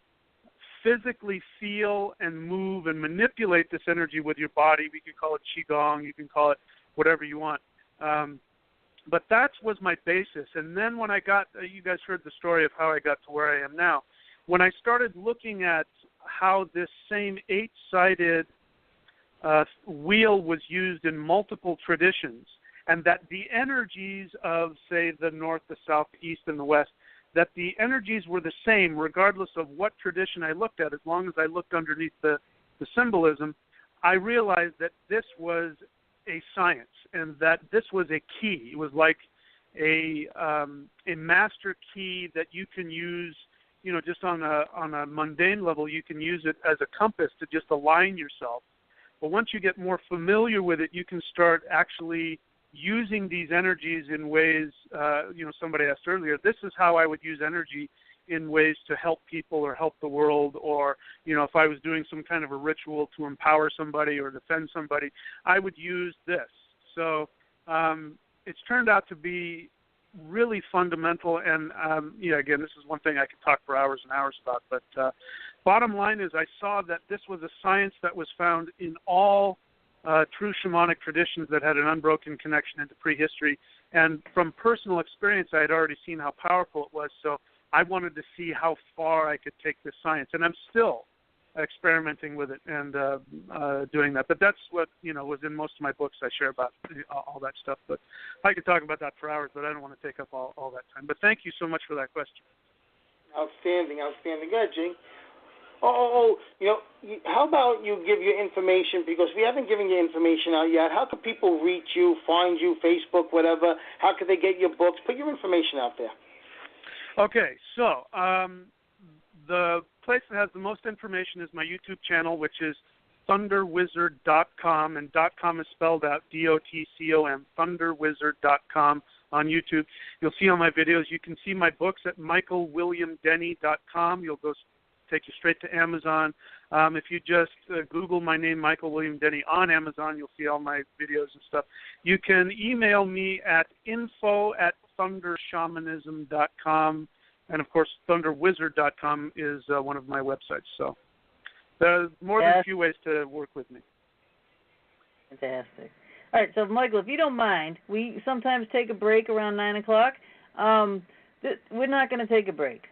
physically feel and move and manipulate this energy with your body. We can call it qigong. You can call it whatever you want. But that was my basis. And then when I got, you guys heard the story of how I got to where I am now. When I started looking at how this same 8-sided wheel was used in multiple traditions, and that the energies of, say, the north, the south, the east, and the west, that the energies were the same regardless of what tradition I looked at, as long as I looked underneath the symbolism, I realized that this was a science and that this was a key. It was like, a master key that you can use, just on a mundane level. You can use it as a compass to just align yourself. But once you get more familiar with it, you can start actually using these energies in ways, somebody asked earlier, this is how I would use energy in ways to help people or help the world, or, if I was doing some kind of a ritual to empower somebody or defend somebody, I would use this. So it's turned out to be really fundamental, and, again, this is one thing I could talk for hours and hours about, but bottom line is I saw that this was a science that was found in all true shamanic traditions that had an unbroken connection into prehistory, and from personal experience I had already seen how powerful it was, so I wanted to see how far I could take this science, and I'm still experimenting with it and doing that. But that's what was in most of my books. I share about all that stuff. But I could talk about that for hours, but I don't want to take up all that time. But thank you so much for that question. Outstanding. Go ahead, Jay. How about you give your information, because we haven't given your information out yet. How can people reach you, find you, Facebook, whatever? How can they get your books? Put your information out there. Okay, so the place that has the most information is my YouTube channel, which is thunderwizard.com, and .com is spelled out DOTCOM, thunderwizard.com on YouTube. You'll see all my videos. You can see my books at michaelwilliamdenney.com. You'll go take you straight to Amazon. If you just Google my name, Michael William Denney, on Amazon, you'll see all my videos and stuff. You can email me at info@thundershamanism.com, and, of course, thunderwizard.com is one of my websites. So there's more than a few ways to work with me. Fantastic. All right, so, Michael, if you don't mind, we sometimes take a break around 9 o'clock. We're not going to take a break.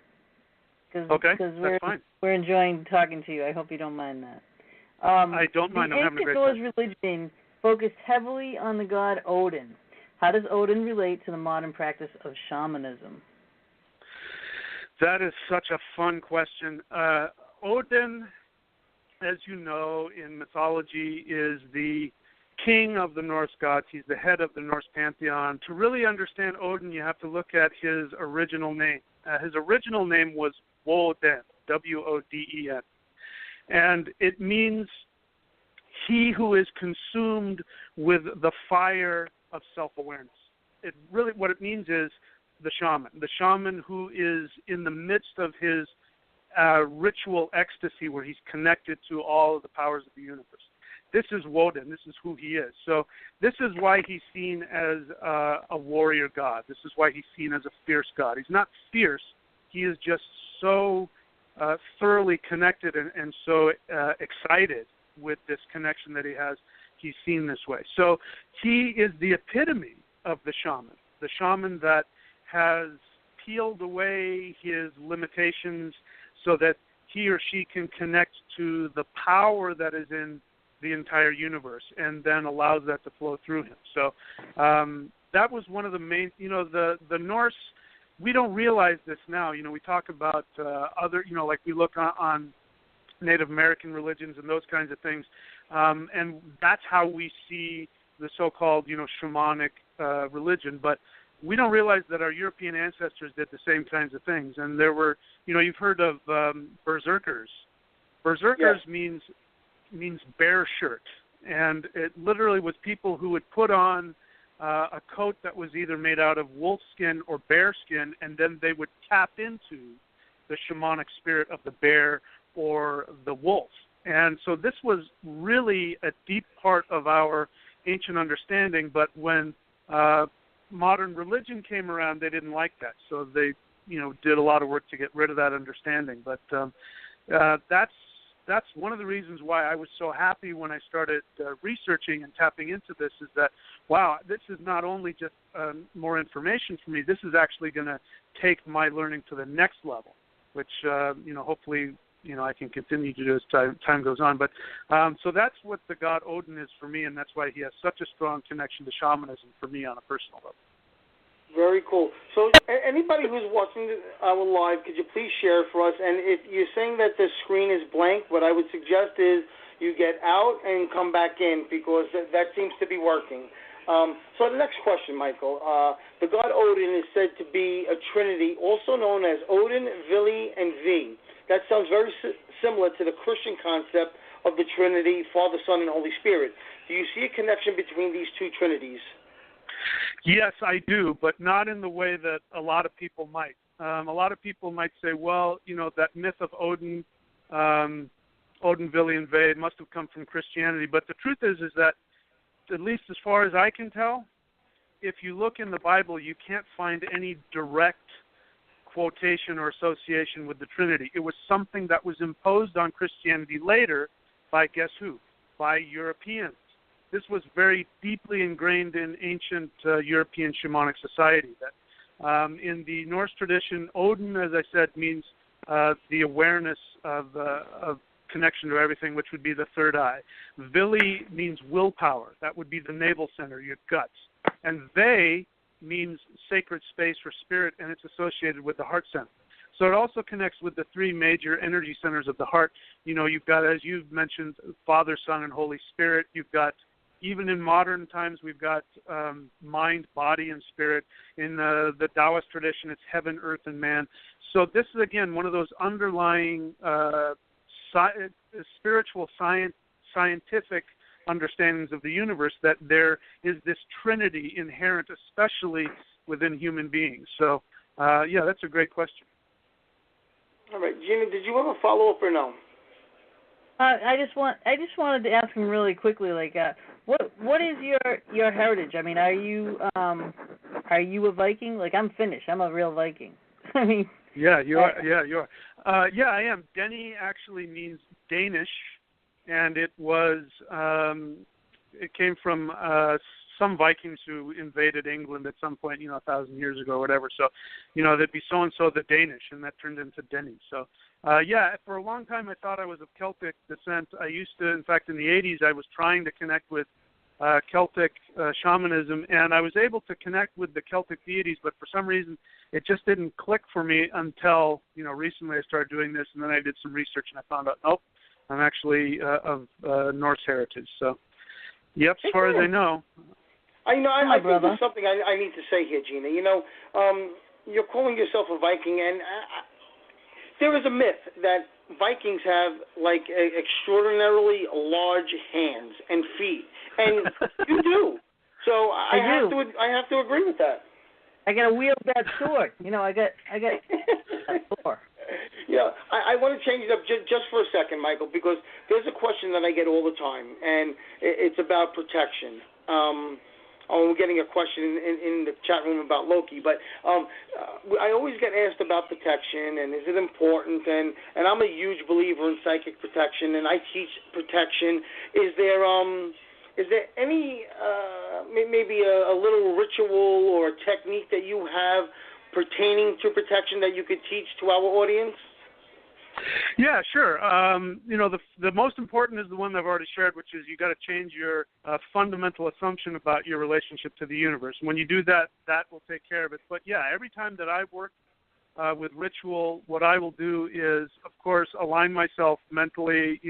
Okay, that's fine. We're enjoying talking to you. I hope you don't mind that. I don't mind. I'm having a great time. The ancient Norse religion focused heavily on the god Odin. How does Odin relate to the modern practice of shamanism? That is such a fun question. Odin, as you know, in mythology, is the king of the Norse gods. He's the head of the Norse pantheon. To really understand Odin, you have to look at his original name. His original name was Woden, Woden, and it means he who is consumed with the fire of self-awareness. It really, what it means is the shaman who is in the midst of his ritual ecstasy, where he's connected to all of the powers of the universe. This is Woden. This is who he is. So this is why he's seen as a warrior god. This is why he's seen as a fierce god. He's not fierce. He is just so thoroughly connected and so excited with this connection that he has. He's seen this way. So he is the epitome of the shaman that has peeled away his limitations so that he or she can connect to the power that is in the entire universe, and then allows that to flow through him. So that was one of the main, the Norse, we don't realize this now. We talk about other, like we look on Native American religions and those kinds of things, and that's how we see the so-called, shamanic religion. But we don't realize that our European ancestors did the same kinds of things. And there were, you've heard of berserkers. Berserkers means bear shirt, and it literally was people who would put on a coat that was either made out of wolf skin or bear skin, and then they would tap into the shamanic spirit of the bear or the wolf. And so this was really a deep part of our ancient understanding, but when modern religion came around, they didn't like that, so they did a lot of work to get rid of that understanding. But that's one of the reasons why I was so happy when I started researching and tapping into this, is that, wow, this is not only just more information for me, this is actually going to take my learning to the next level, which, hopefully, I can continue to do as time goes on. But so that's what the god Odin is for me, and that's why he has such a strong connection to shamanism for me on a personal level. Very cool. So anybody who's watching our live, could you please share for us? And if you're saying that the screen is blank, what I would suggest is you get out and come back in, because that seems to be working. So the next question, Michael. The god Odin is said to be a trinity, also known as Odin, Vili, and V. That sounds very similar to the Christian concept of the Trinity, Father, Son, and Holy Spirit. Do you see a connection between these two trinities? Yes, I do, but not in the way that a lot of people might. A lot of people might say, well, that myth of Odin, Odin, Vili, and Ve must have come from Christianity. But the truth is that, at least as far as I can tell, if you look in the Bible, you can't find any direct quotation or association with the Trinity. It was something that was imposed on Christianity later by guess who? By Europeans. This was very deeply ingrained in ancient European shamanic society. That in the Norse tradition, Odin, as I said, means the awareness of connection to everything, which would be the third eye. Vili means willpower. That would be the navel center, your guts. And Ve means sacred space or spirit, and it's associated with the heart center. So it also connects with the three major energy centers of the heart. You've got, as you've mentioned, Father, Son, and Holy Spirit. You've got, even in modern times, we've got mind, body, and spirit. In the Taoist tradition, it's heaven, earth, and man. So this is, again, one of those underlying spiritual scientific understandings of the universe, that there is this trinity inherent, especially within human beings. So, that's a great question. All right, Gina, did you have a follow-up or no? I just wanted to ask him really quickly, what is your heritage? I mean, are you a Viking? Like, I'm Finnish. I'm a real Viking. I mean. Yeah, you are. Yeah, you are. I am. Denney actually means Danish, and it was. It came from some Vikings who invaded England at some point, 1,000 years ago or whatever. So, that'd be so and so the Danish, and that turned into Denney. So, for a long time I thought I was of Celtic descent. I used to, in fact, in the 80s, I was trying to connect with Celtic shamanism, and I was able to connect with the Celtic deities, but for some reason it just didn't click for me until, recently I started doing this, and then I did some research and I found out, nope, I'm actually of Norse heritage. So, yep, as far as I know. I think there's something I need to say here, Gina. You're calling yourself a Viking, and there is a myth that Vikings have extraordinarily large hands and feet, and you do. So I have to agree with that. I got to wield that sword. I got that sword. Yeah, I want to change it up just for a second, Michael, because there's a question that I get all the time, and it's about protection. We're getting a question in the chat room about Loki, but I always get asked about protection and is it important, and I'm a huge believer in psychic protection, and I teach protection. Is there any maybe a little ritual or technique that you have pertaining to protection that you could teach to our audience? Yeah, sure. The most important is the one I've already shared, which is you got to change your fundamental assumption about your relationship to the universe. When you do that, that will take care of it. But yeah, every time that I work with ritual, what I will do is, of course, align myself mentally.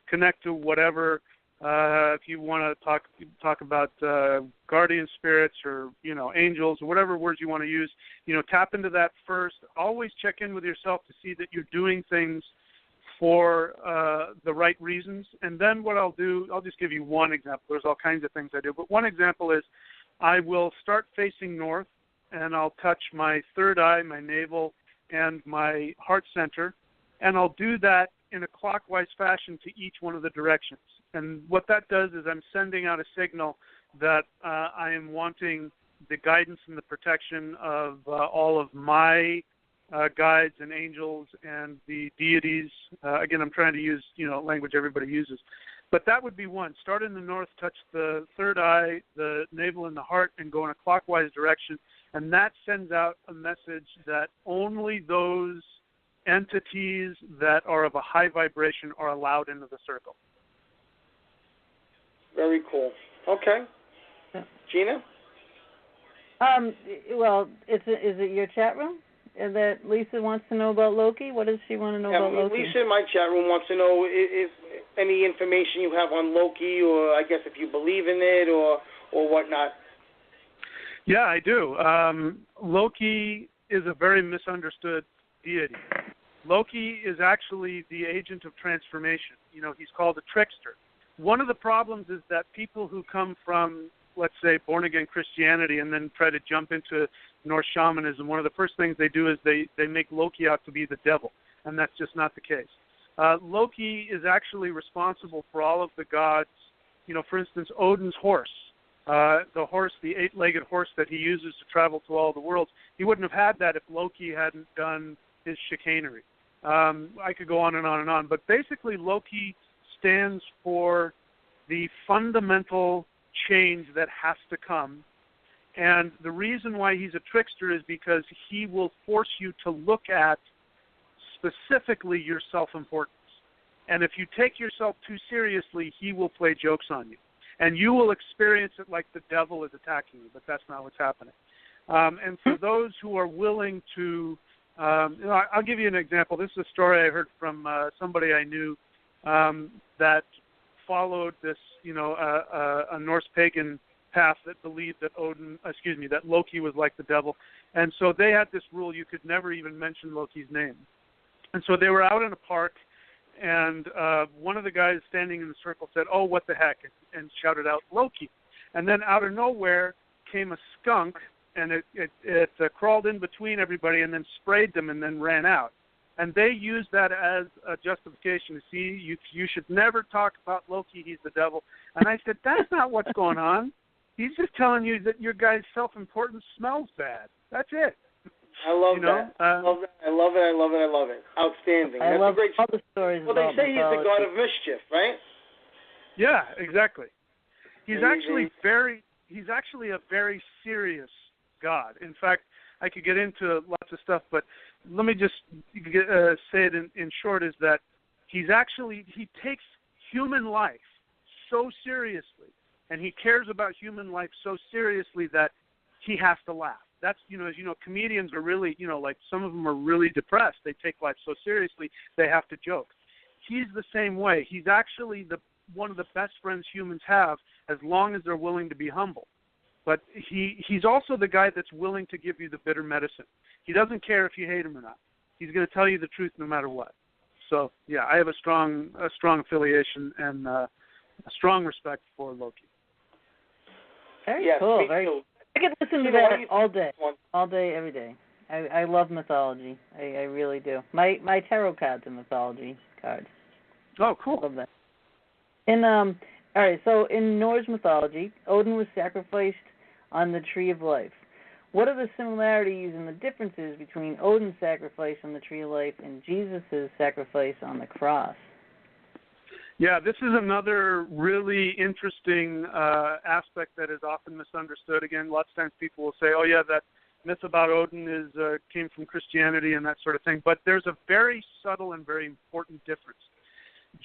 Connect to whatever. If you want to talk about guardian spirits or angels or whatever words you want to use, tap into that first. Always check in with yourself to see that you're doing things for the right reasons. And then what I'll do, I'll just give you one example. There's all kinds of things I do, but one example is I will start facing north, and I'll touch my third eye, my navel, and my heart center, and I'll do that in a clockwise fashion to each one of the directions. And what that does is I'm sending out a signal that I am wanting the guidance and the protection of all of my guides and angels and the deities. Again, I'm trying to use, language everybody uses. But that would be one. Start in the north, touch the third eye, the navel, and the heart, and go in a clockwise direction. And that sends out a message that only those entities that are of a high vibration are allowed into the circle. Very cool. Okay. Gina? Well, is it your chat room that Lisa wants to know about Loki? What does she want to know about Loki? Lisa in my chat room wants to know if any information you have on Loki, or I guess if you believe in it or whatnot. Yeah, I do. Loki is a very misunderstood deity. Loki is actually the agent of transformation. You know, he's called a trickster. One of the problems is that people who come from, let's say, born-again Christianity and then try to jump into Norse shamanism, one of the first things they do is they make Loki out to be the devil, and that's just not the case. Loki is actually responsible for all of the gods. You know, for instance, Odin's horse, the eight-legged horse that he uses to travel to all the worlds, he wouldn't have had that if Loki hadn't done his chicanery. I could go on and on and on, but basically Loki stands for the fundamental change that has to come. And the reason why he's a trickster is because he will force you to look at specifically your self-importance. And if you take yourself too seriously, he will play jokes on you. And you will experience it like the devil is attacking you, but that's not what's happening. And for those who are willing to, I'll give you an example. This is a story I heard from somebody I knew that followed this, a Norse pagan path that believed that that Loki was like the devil. And so they had this rule: you could never even mention Loki's name. And so they were out in a park, and one of the guys standing in the circle said, "Oh, what the heck," and shouted out, "Loki." And then out of nowhere came a skunk, and it crawled in between everybody and then sprayed them and then ran out. And they used that as a justification to see, you should never talk about Loki, he's the devil. And I said, that's not what's going on. He's just telling you that your guy's self-importance smells bad. That's it. I love that. I love it. Outstanding. I love all the stories. Well, they say he's the god of mischief, right? Yeah, exactly. He's actually a very serious god. In fact, I could get into lots of stuff, but let me just say it in short, is that he takes human life so seriously, and he cares about human life so seriously that he has to laugh. That's, as you know, comedians are really, like some of them are really depressed. They take life so seriously, they have to joke. He's the same way. He's actually one of the best friends humans have, as long as they're willing to be humble. But he's also the guy that's willing to give you the bitter medicine. He doesn't care if you hate him or not. He's going to tell you the truth no matter what. So, yeah, I have a strong affiliation and a strong respect for Loki. Very cool. Very cool. I could listen to that all day, every day. I love mythology. I really do. My tarot cards are mythology cards. Oh, cool. I love that. And all right, so in Norse mythology, Odin was sacrificed on the Tree of Life. What are the similarities and the differences between Odin's sacrifice on the Tree of Life and Jesus' sacrifice on the cross? Yeah, this is another really interesting aspect that is often misunderstood. Again, lots of times people will say, oh, yeah, that myth about Odin came from Christianity and that sort of thing. But there's a very subtle and very important difference.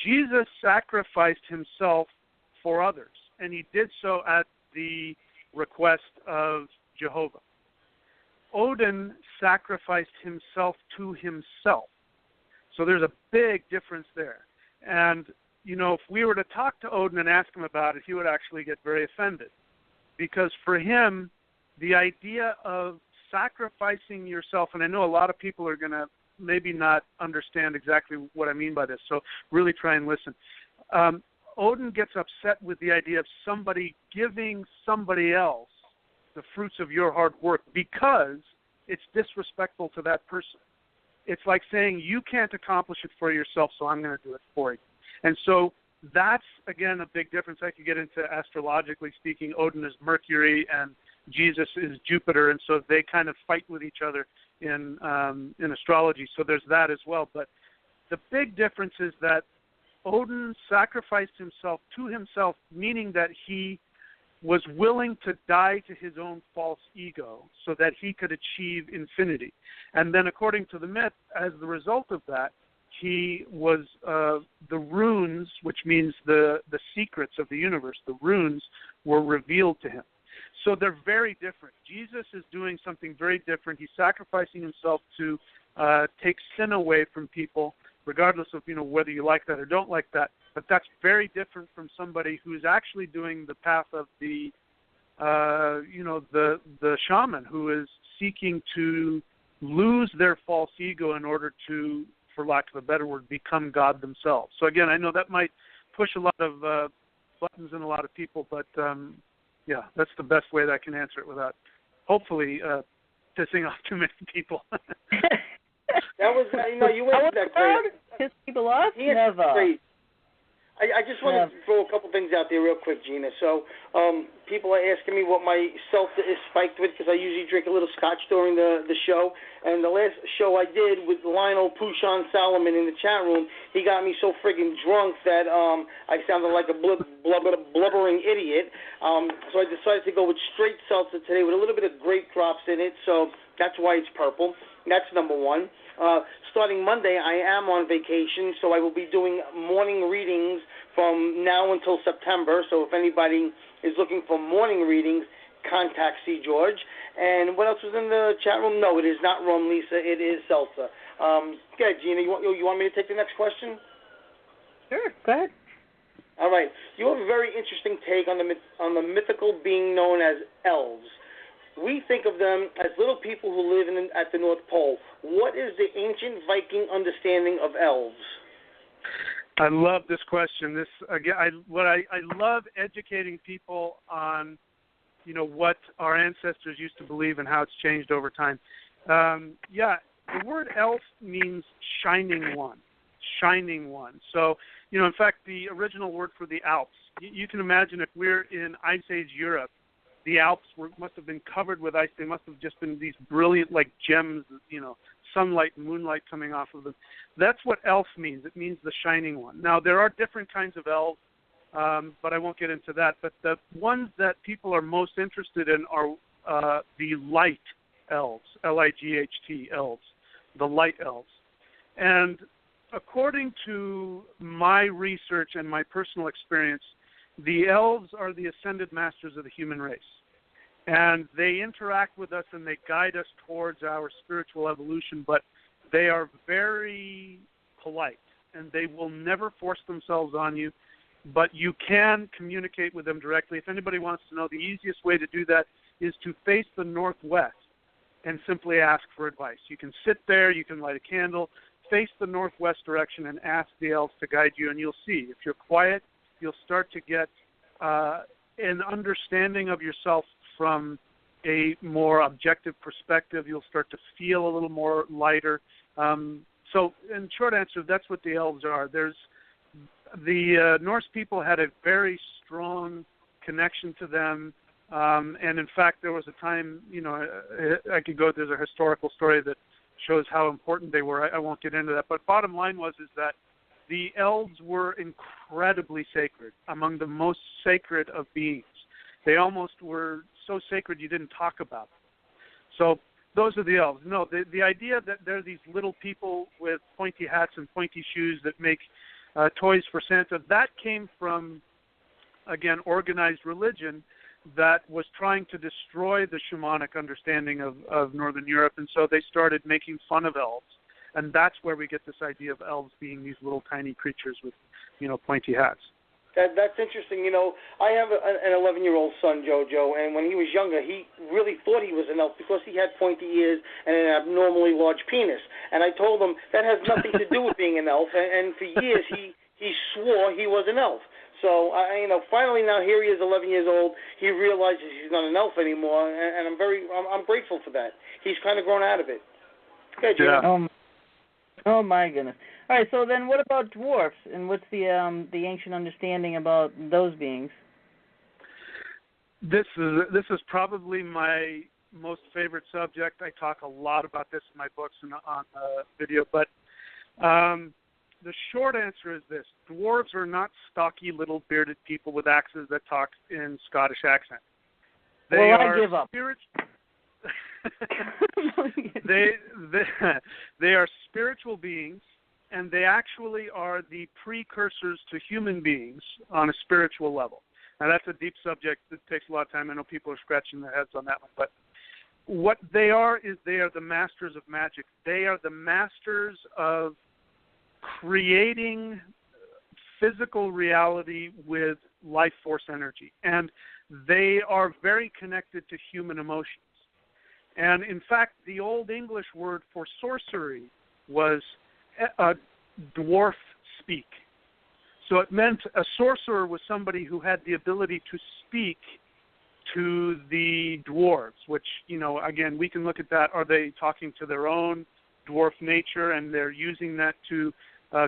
Jesus sacrificed himself for others, and he did so at the request of Jehovah. Odin sacrificed himself to himself. So there's a big difference there. And, if we were to talk to Odin and ask him about it, he would actually get very offended. Because for him, the idea of sacrificing yourself, and I know a lot of people are going to maybe not understand exactly what I mean by this, so really try and listen. Odin gets upset with the idea of somebody giving somebody else the fruits of your hard work because it's disrespectful to that person. It's like saying, you can't accomplish it for yourself, so I'm going to do it for you. And so that's, again, a big difference. I could get into astrologically speaking. Odin is Mercury and Jesus is Jupiter, and so they kind of fight with each other in astrology. So there's that as well. But the big difference is that Odin sacrificed himself to himself, meaning that he was willing to die to his own false ego so that he could achieve infinity. And then according to the myth, as the result of that, he was the runes, which means the secrets of the universe, the runes were revealed to him. So they're very different. Jesus is doing something very different. He's sacrificing himself to take sin away from people, regardless of, whether you like that or don't like that. But that's very different from somebody who's actually doing the path of the shaman, who is seeking to lose their false ego in order to, for lack of a better word, become God themselves. So again, I know that might push a lot of buttons in a lot of people, but that's the best way that I can answer it without, hopefully, pissing off too many people. That was, you went that great. Piss people off? Never. Great. I just want to throw a couple things out there real quick, Gina. So people are asking me what my seltzer is spiked with, because I usually drink a little scotch during the show. And the last show I did with Lionel Pouchon Salomon in the chat room, he got me so friggin' drunk that I sounded like a blubbering idiot. So I decided to go with straight seltzer today with a little bit of grape drops in it. So that's why it's purple. That's number one. Starting Monday, I am on vacation, so I will be doing morning readings from now until September. So if anybody is looking for morning readings, contact C. George. And what else was in the chat room? No, it is not rum, Lisa. It is seltzer. Go ahead, Gina. You want me to take the next question? Sure. Go ahead. All right. You have a very interesting take on the mythical being known as elves. We think of them as little people who live at the North Pole. What is the ancient Viking understanding of elves? I love this question. I love educating people on, what our ancestors used to believe and how it's changed over time. The word elf means shining one. Shining one. So, in fact, the original word for the Alps, you can imagine if we're in Ice Age Europe, the Alps must have been covered with ice. They must have just been these brilliant, like gems, sunlight and moonlight coming off of them. That's what elf means. It means the shining one. Now, there are different kinds of elves, but I won't get into that. But the ones that people are most interested in are the light elves, L-I-G-H-T, elves, the light elves. And according to my research and my personal experience, the elves are the ascended masters of the human race. And they interact with us and they guide us towards our spiritual evolution, but they are very polite and they will never force themselves on you, but you can communicate with them directly. If anybody wants to know, the easiest way to do that is to face the northwest and simply ask for advice. You can sit there, you can light a candle, face the northwest direction and ask the elves to guide you, and you'll see. If you're quiet, you'll start to get an understanding of yourself from a more objective perspective. You'll start to feel a little more lighter. So, in short answer, that's what the elves are. The Norse people had a very strong connection to them, and in fact, there was a time, I could go. There's a historical story that shows how important they were. I won't get into that, but bottom line is that the elves were incredibly sacred, among the most sacred of beings. They almost were so sacred you didn't talk about them. So those are the elves. No, the idea that they're these little people with pointy hats and pointy shoes that make toys for Santa, that came from, again, organized religion that was trying to destroy the shamanic understanding of Northern Europe, and so they started making fun of elves. And that's where we get this idea of elves being these little tiny creatures with, pointy hats. That's interesting. I have an 11-year-old son, Jojo, and when he was younger, he really thought he was an elf because he had pointy ears and an abnormally large penis. And I told him that has nothing to do with being an elf. And for years, he swore he was an elf. So, finally now here he is, 11 years old. He realizes he's not an elf anymore, and I'm grateful for that. He's kind of grown out of it. Okay, Jim. Oh my goodness! All right, so then what about dwarfs, and what's the ancient understanding about those beings? This is probably my most favorite subject. I talk a lot about this in my books and on video, but the short answer is this: dwarves are not stocky little bearded people with axes that talk in Scottish accent. I give up. They are spiritual beings, and they actually are the precursors to human beings on a spiritual level. Now, that's a deep subject that takes a lot of time. I know people are scratching their heads on that one, but what they are is they are the masters of magic. They are the masters of creating physical reality with life force energy, and they are very connected to human emotions. And in fact, the Old English word for sorcery was dwarf speak. So it meant a sorcerer was somebody who had the ability to speak to the dwarves, which, again, we can look at that. Are they talking to their own dwarf nature and they're using that to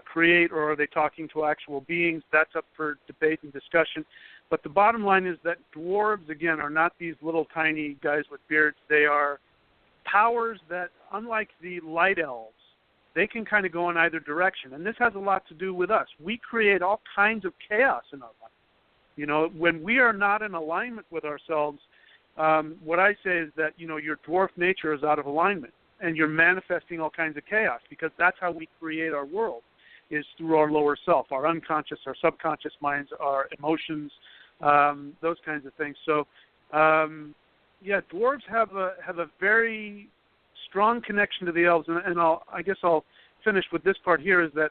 create, or are they talking to actual beings? That's up for debate and discussion. But the bottom line is that dwarves, again, are not these little tiny guys with beards. They are powers that, unlike the light elves, they can kind of go in either direction. And this has a lot to do with us. We create all kinds of chaos in our life. When we are not in alignment with ourselves, what I say is that, your dwarf nature is out of alignment, and you're manifesting all kinds of chaos, because that's how we create our world, is through our lower self, our unconscious, our subconscious minds, our emotions, those kinds of things. So, dwarves have a very strong connection to the elves, and I guess I'll finish with this part here, is that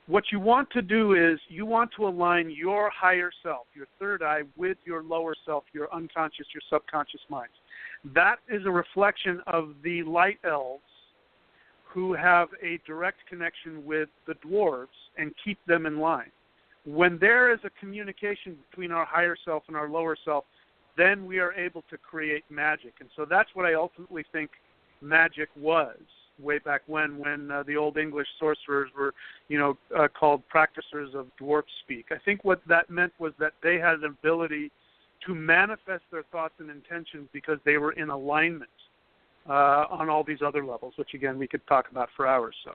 what you want to do is you want to align your higher self, your third eye, with your lower self, your unconscious, your subconscious minds. That is a reflection of the light elves, who have a direct connection with the dwarves and keep them in line. When there is a communication between our higher self and our lower self, then we are able to create magic. And so that's what I ultimately think magic was way back when the Old English sorcerers were, called practicers of dwarf speak. I think what that meant was that they had an ability to manifest their thoughts and intentions because they were in alignment on all these other levels, which, again, we could talk about for hours. So,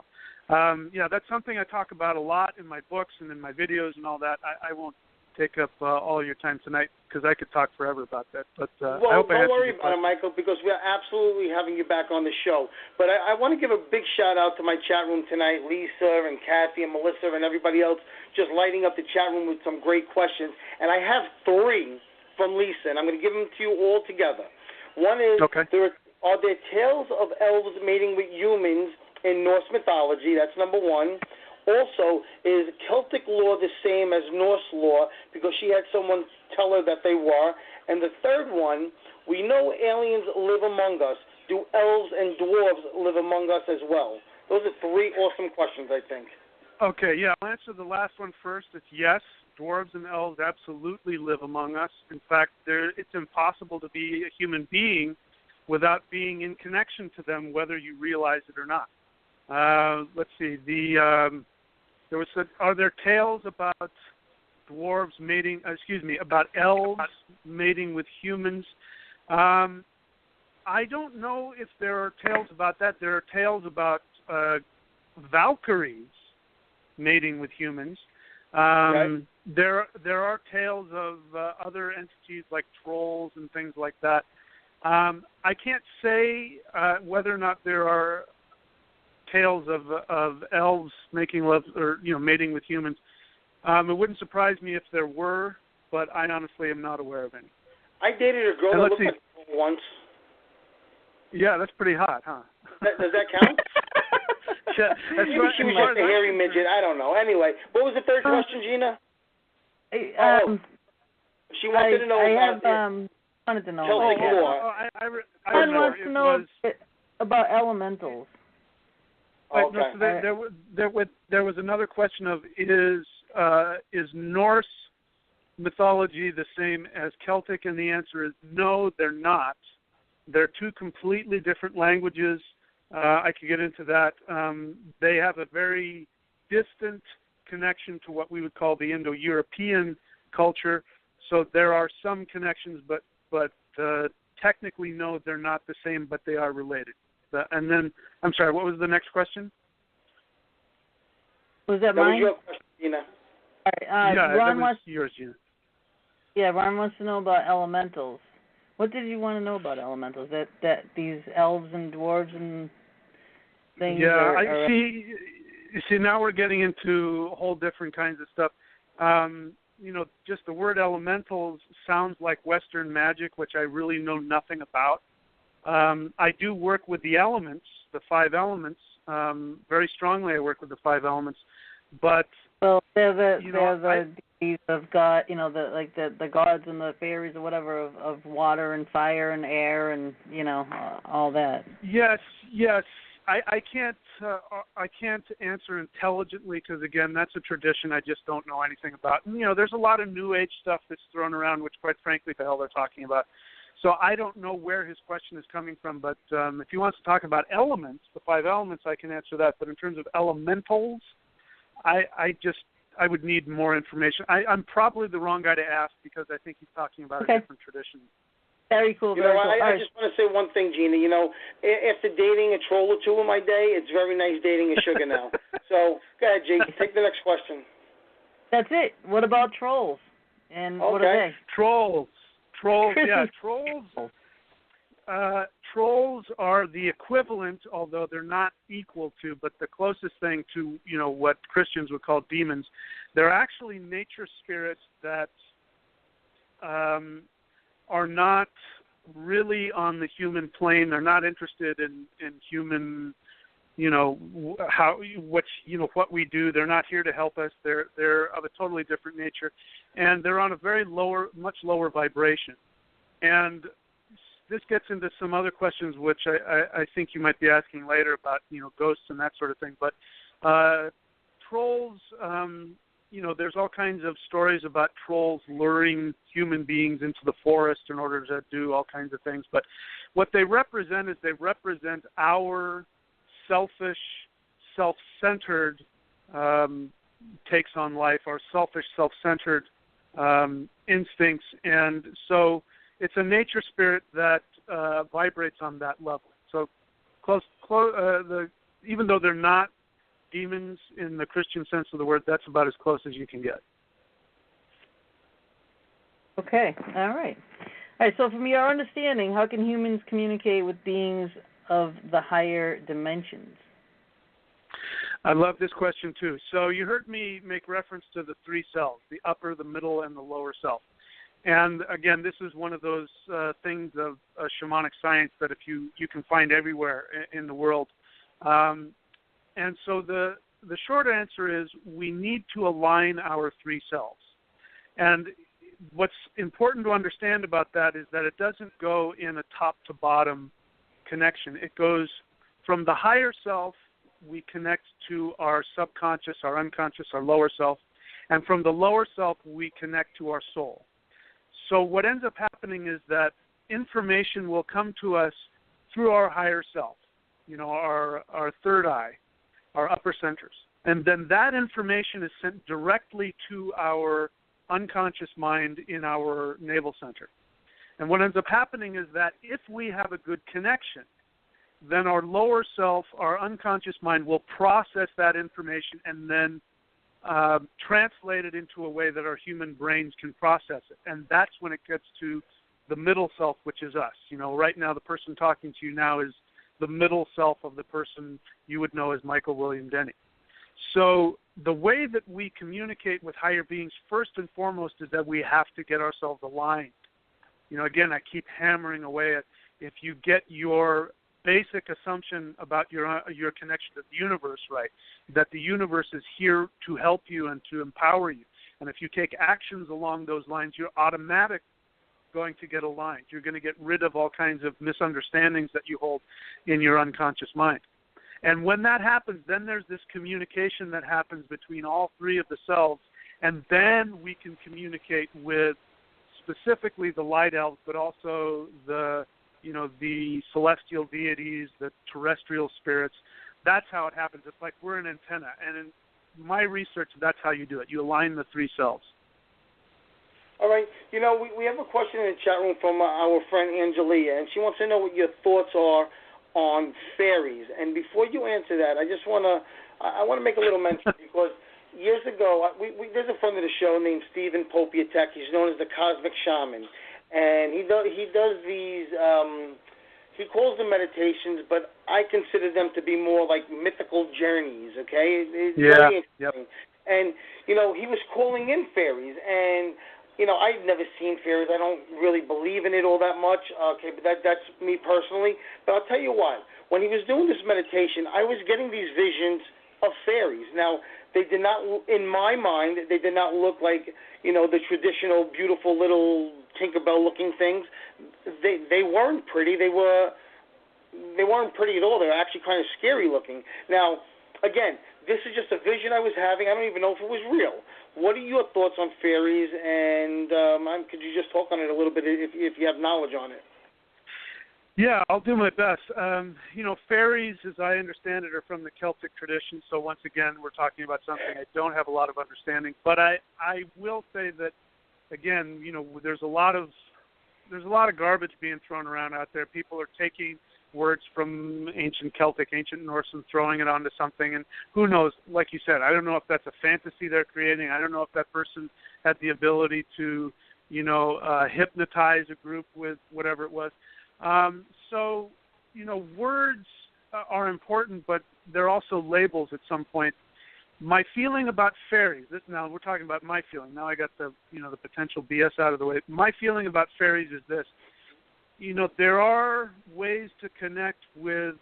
that's something I talk about a lot in my books and in my videos and all that. I won't take up all your time tonight, because I could talk forever about that. But I hope don't worry about it, Michael, because we're absolutely having you back on the show. But I want to give a big shout-out to my chat room tonight, Lisa and Kathy and Melissa and everybody else just lighting up the chat room with some great questions. And I have 3 from Lisa, and I'm going to give them to you all together. One is, okay. Are there tales of elves mating with humans in Norse mythology? That's number 1. Also, is Celtic law the same as Norse law? Because she had someone tell her that they were. And the third one, we know aliens live among us. Do elves and dwarves live among us as well? Those are 3 awesome questions, I think. Okay, I'll answer the last one first. It's yes, dwarves and elves absolutely live among us. In fact, it's impossible to be a human being without being in connection to them, whether you realize it or not. Let's see. Are there tales about dwarves mating? About elves mating with humans? I don't know if there are tales about that. There are tales about Valkyries mating with humans. Okay. There are tales of other entities like trolls and things like that. I can't say whether or not there are tales of elves making love or mating with humans. It wouldn't surprise me if there were, but I honestly am not aware of any. I dated a girl that looked like a troll once. Yeah, that's pretty hot, huh? Does that count? Yeah, maybe she was just a hairy midget. I don't know. Anyway, what was the third question, Gina? She wanted to know wanted to know. Celtic law. I wants to know about elementals. Okay. No, there was another question of is Norse mythology the same as Celtic, and the answer is no, they're not. They're 2 completely different languages. I could get into that. They have a very distant connection to what we would call the Indo-European culture. So there are some connections, but technically, no, they're not the same, but they are related. And then, I'm sorry, what was the next question? Was that mine? Was your question, Gina. All right, Ron was yours, Gina. Yeah, Ron wants to know about elementals. What did you want to know about elementals? That these elves and dwarves and things? I see. You see, now we're getting into whole different kinds of stuff. Just the word elementals sounds like Western magic, which I really know nothing about. I do work with the elements, the 5 elements, Very strongly I work with the 5 elements. But well, they're the deities of God, the gods and the fairies or whatever of water and fire and air and all that. Yes. I can't answer intelligently because again that's a tradition I just don't know anything about. And, there's a lot of New Age stuff that's thrown around, which quite frankly the hell they're talking about. So I don't know where his question is coming from. But if he wants to talk about elements, the 5 elements, I can answer that. But in terms of elementals, I would need more information. I'm probably the wrong guy to ask because I think he's talking about a different tradition. Very cool. I just want to say one thing, Gina. After dating a troll or 2 in my day, it's very nice dating a sugar now. So go ahead, G. Take the next question. That's it. What about trolls? And what are they? Trolls. Yeah, trolls. Trolls are the equivalent, although they're not equal to, but the closest thing to, what Christians would call demons. They're actually nature spirits that are not really on the human plane. They're not interested in human, what we do. They're not here to help us. They're of a totally different nature, and they're on a very much lower vibration. And this gets into some other questions, which I think you might be asking later about, ghosts and that sort of thing. But trolls, there's all kinds of stories about trolls luring human beings into the forest in order to do all kinds of things. But what they represent is our selfish, self-centered takes on life, our selfish, self-centered instincts. And so it's a nature spirit that vibrates on that level. So even though they're not demons in the Christian sense of the word, that's about as close as you can get. Okay, all right. All right, so from your understanding, how can humans communicate with beings of the higher dimensions? I love this question too. So you heard me make reference to the 3 selves, the upper, the middle, and the lower self. And again, this is one of those things of shamanic science that if you can find everywhere in the world. And so the short answer is we need to align our 3 selves. And what's important to understand about that is that it doesn't go in a top-to-bottom connection. It goes from the higher self, we connect to our subconscious, our unconscious, our lower self. And from the lower self, we connect to our soul. So what ends up happening is that information will come to us through our higher self, our third eye, our upper centers. And then that information is sent directly to our unconscious mind in our navel center. And what ends up happening is that if we have a good connection, then our lower self, our unconscious mind, will process that information and then translate it into a way that our human brains can process it. And that's when it gets to the middle self, which is us. Right now the person talking to you now is the middle self of the person you would know as Michael William Denney. So the way that we communicate with higher beings, first and foremost, is that we have to get ourselves aligned. Again, I keep hammering away at if you get your basic assumption about your connection to the universe right, that the universe is here to help you and to empower you. And if you take actions along those lines, you're automatically going to get aligned. You're going to get rid of all kinds of misunderstandings that you hold in your unconscious mind. And when that happens, then there's this communication that happens between all 3 of the selves, and then we can communicate with specifically the light elves, but also the celestial deities, the terrestrial spirits. That's how it happens. It's like we're an antenna. And in my research, that's how you do it. You align the 3 selves. All right. We have a question in the chat room from our friend Angelia, and she wants to know what your thoughts are on fairies. And before you answer that, I want to make a little mention because years ago, there's a friend of the show named Stephen Popietek. He's known as the Cosmic Shaman. And he does these, he calls them meditations, but I consider them to be more like mythical journeys, okay? It's very interesting. Yep. And, he was calling in fairies, and I've never seen fairies. I don't really believe in it all that much. Okay, but that's me personally. But I'll tell you what. When he was doing this meditation, I was getting these visions of fairies. Now, they did not, in my mind, they did not look like, the traditional, beautiful little Tinkerbell-looking things. They weren't pretty. They weren't pretty at all. They were actually kind of scary looking. Now, again, this is just a vision I was having. I don't even know if it was real. What are your thoughts on fairies? And could you just talk on it a little bit if you have knowledge on it? Yeah, I'll do my best. Fairies, as I understand it, are from the Celtic tradition. So once again, we're talking about something I don't have a lot of understanding. But I will say that, again, there's a lot of garbage being thrown around out there. People are taking words from ancient Celtic, ancient Norse, and throwing it onto something. And who knows? Like you said, I don't know if that's a fantasy they're creating. I don't know if that person had the ability to, hypnotize a group with whatever it was. Words are important, but they're also labels at some point. My feeling about fairies, now we're talking about my feeling. Now I got the potential BS out of the way. My feeling about fairies is this. There are ways to connect with,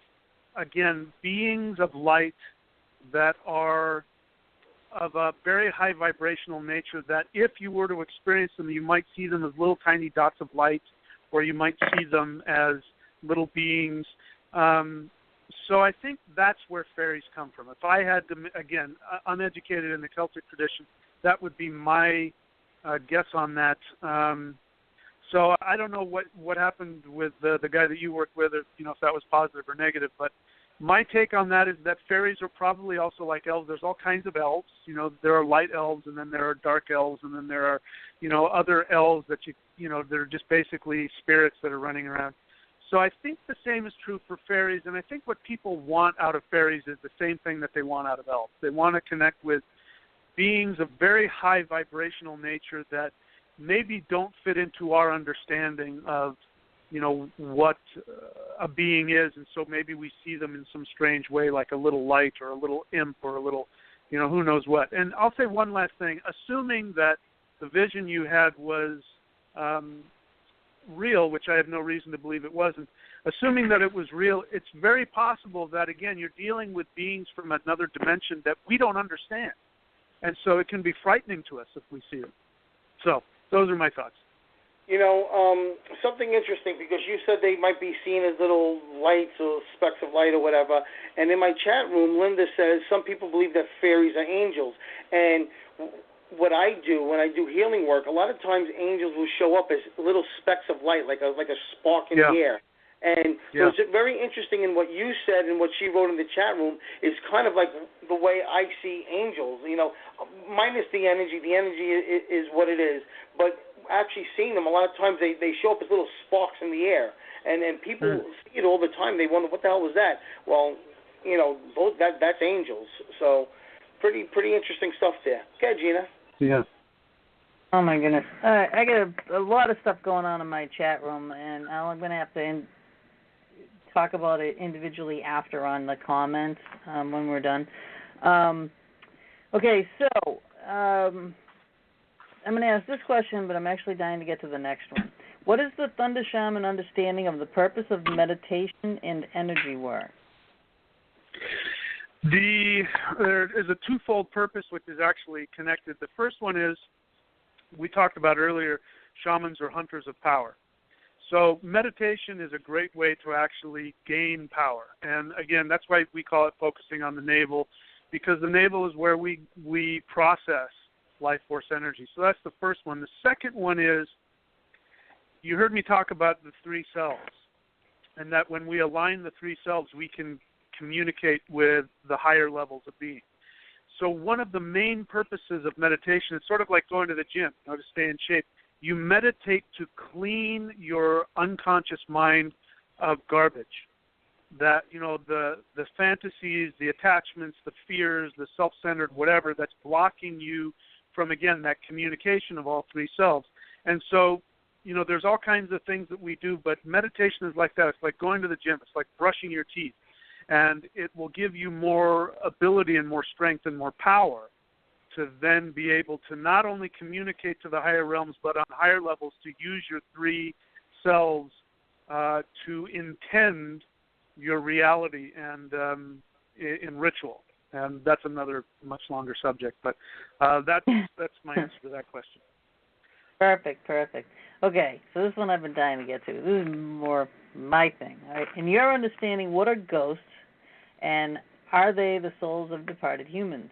again, beings of light that are of a very high vibrational nature that if you were to experience them, you might see them as little tiny dots of light, or you might see them as little beings. So I think that's where fairies come from. If I had to, again, uneducated in the Celtic tradition, that would be my guess on that. So I don't know what happened with the guy that you worked with, or, if that was positive or negative, but my take on that is that fairies are probably also like elves. There's all kinds of elves. There are light elves, and then there are dark elves, and then there are, other elves that they're just basically spirits that are running around. So I think the same is true for fairies, and I think what people want out of fairies is the same thing that they want out of elves. They want to connect with beings of very high vibrational nature that maybe don't fit into our understanding of, what a being is, and so maybe we see them in some strange way, like a little light or a little imp or a little, who knows what. And I'll say one last thing. Assuming that the vision you had was real, which I have no reason to believe it wasn't, assuming that it was real, it's very possible that, again, you're dealing with beings from another dimension that we don't understand. And so it can be frightening to us if we see them. So those are my thoughts. Something interesting, because you said they might be seen as little lights or specks of light or whatever. And in my chat room, Linda says some people believe that fairies are angels. And what I do when I do healing work, a lot of times angels will show up as little specks of light, like a spark in the air. And what's very interesting in what you said and what she wrote in the chat room is kind of like the way I see angels, minus the energy. The energy is what it is. But actually seeing them, a lot of times they show up as little sparks in the air. And people see it all the time. They wonder, what the hell was that? Well, that's angels. So pretty interesting stuff there. Okay, Gina. Yeah. Oh, my goodness. I got a lot of stuff going on in my chat room, and I'm going to have to talk about it individually after on the comments when we're done. Okay, so I'm going to ask this question, but I'm actually dying to get to the next one. What is the Thunder Shaman understanding of the purpose of meditation and energy work? There is a twofold purpose which is actually connected. The first one is, we talked about earlier, shamans are hunters of power. So meditation is a great way to actually gain power. And again, that's why we call it focusing on the navel, because the navel is where we process life force energy. So that's the first one. The second one is, you heard me talk about the three selves, and that when we align the three selves, we can communicate with the higher levels of being. So one of the main purposes of meditation is sort of like going to the gym, to stay in shape. You meditate to clean your unconscious mind of garbage. That, the fantasies, the attachments, the fears, the self-centered whatever that's blocking you from, again, that communication of all three selves. And so, there's all kinds of things that we do, but meditation is like that. It's like going to the gym. It's like brushing your teeth. And it will give you more ability and more strength and more power to then be able to not only communicate to the higher realms, but on higher levels to use your three selves to intend your reality and in ritual. And that's another much longer subject, but that's my answer to that question. Perfect. Okay, so this one I've been dying to get to. This is more my thing. All right? In your understanding, what are ghosts, and are they the souls of departed humans?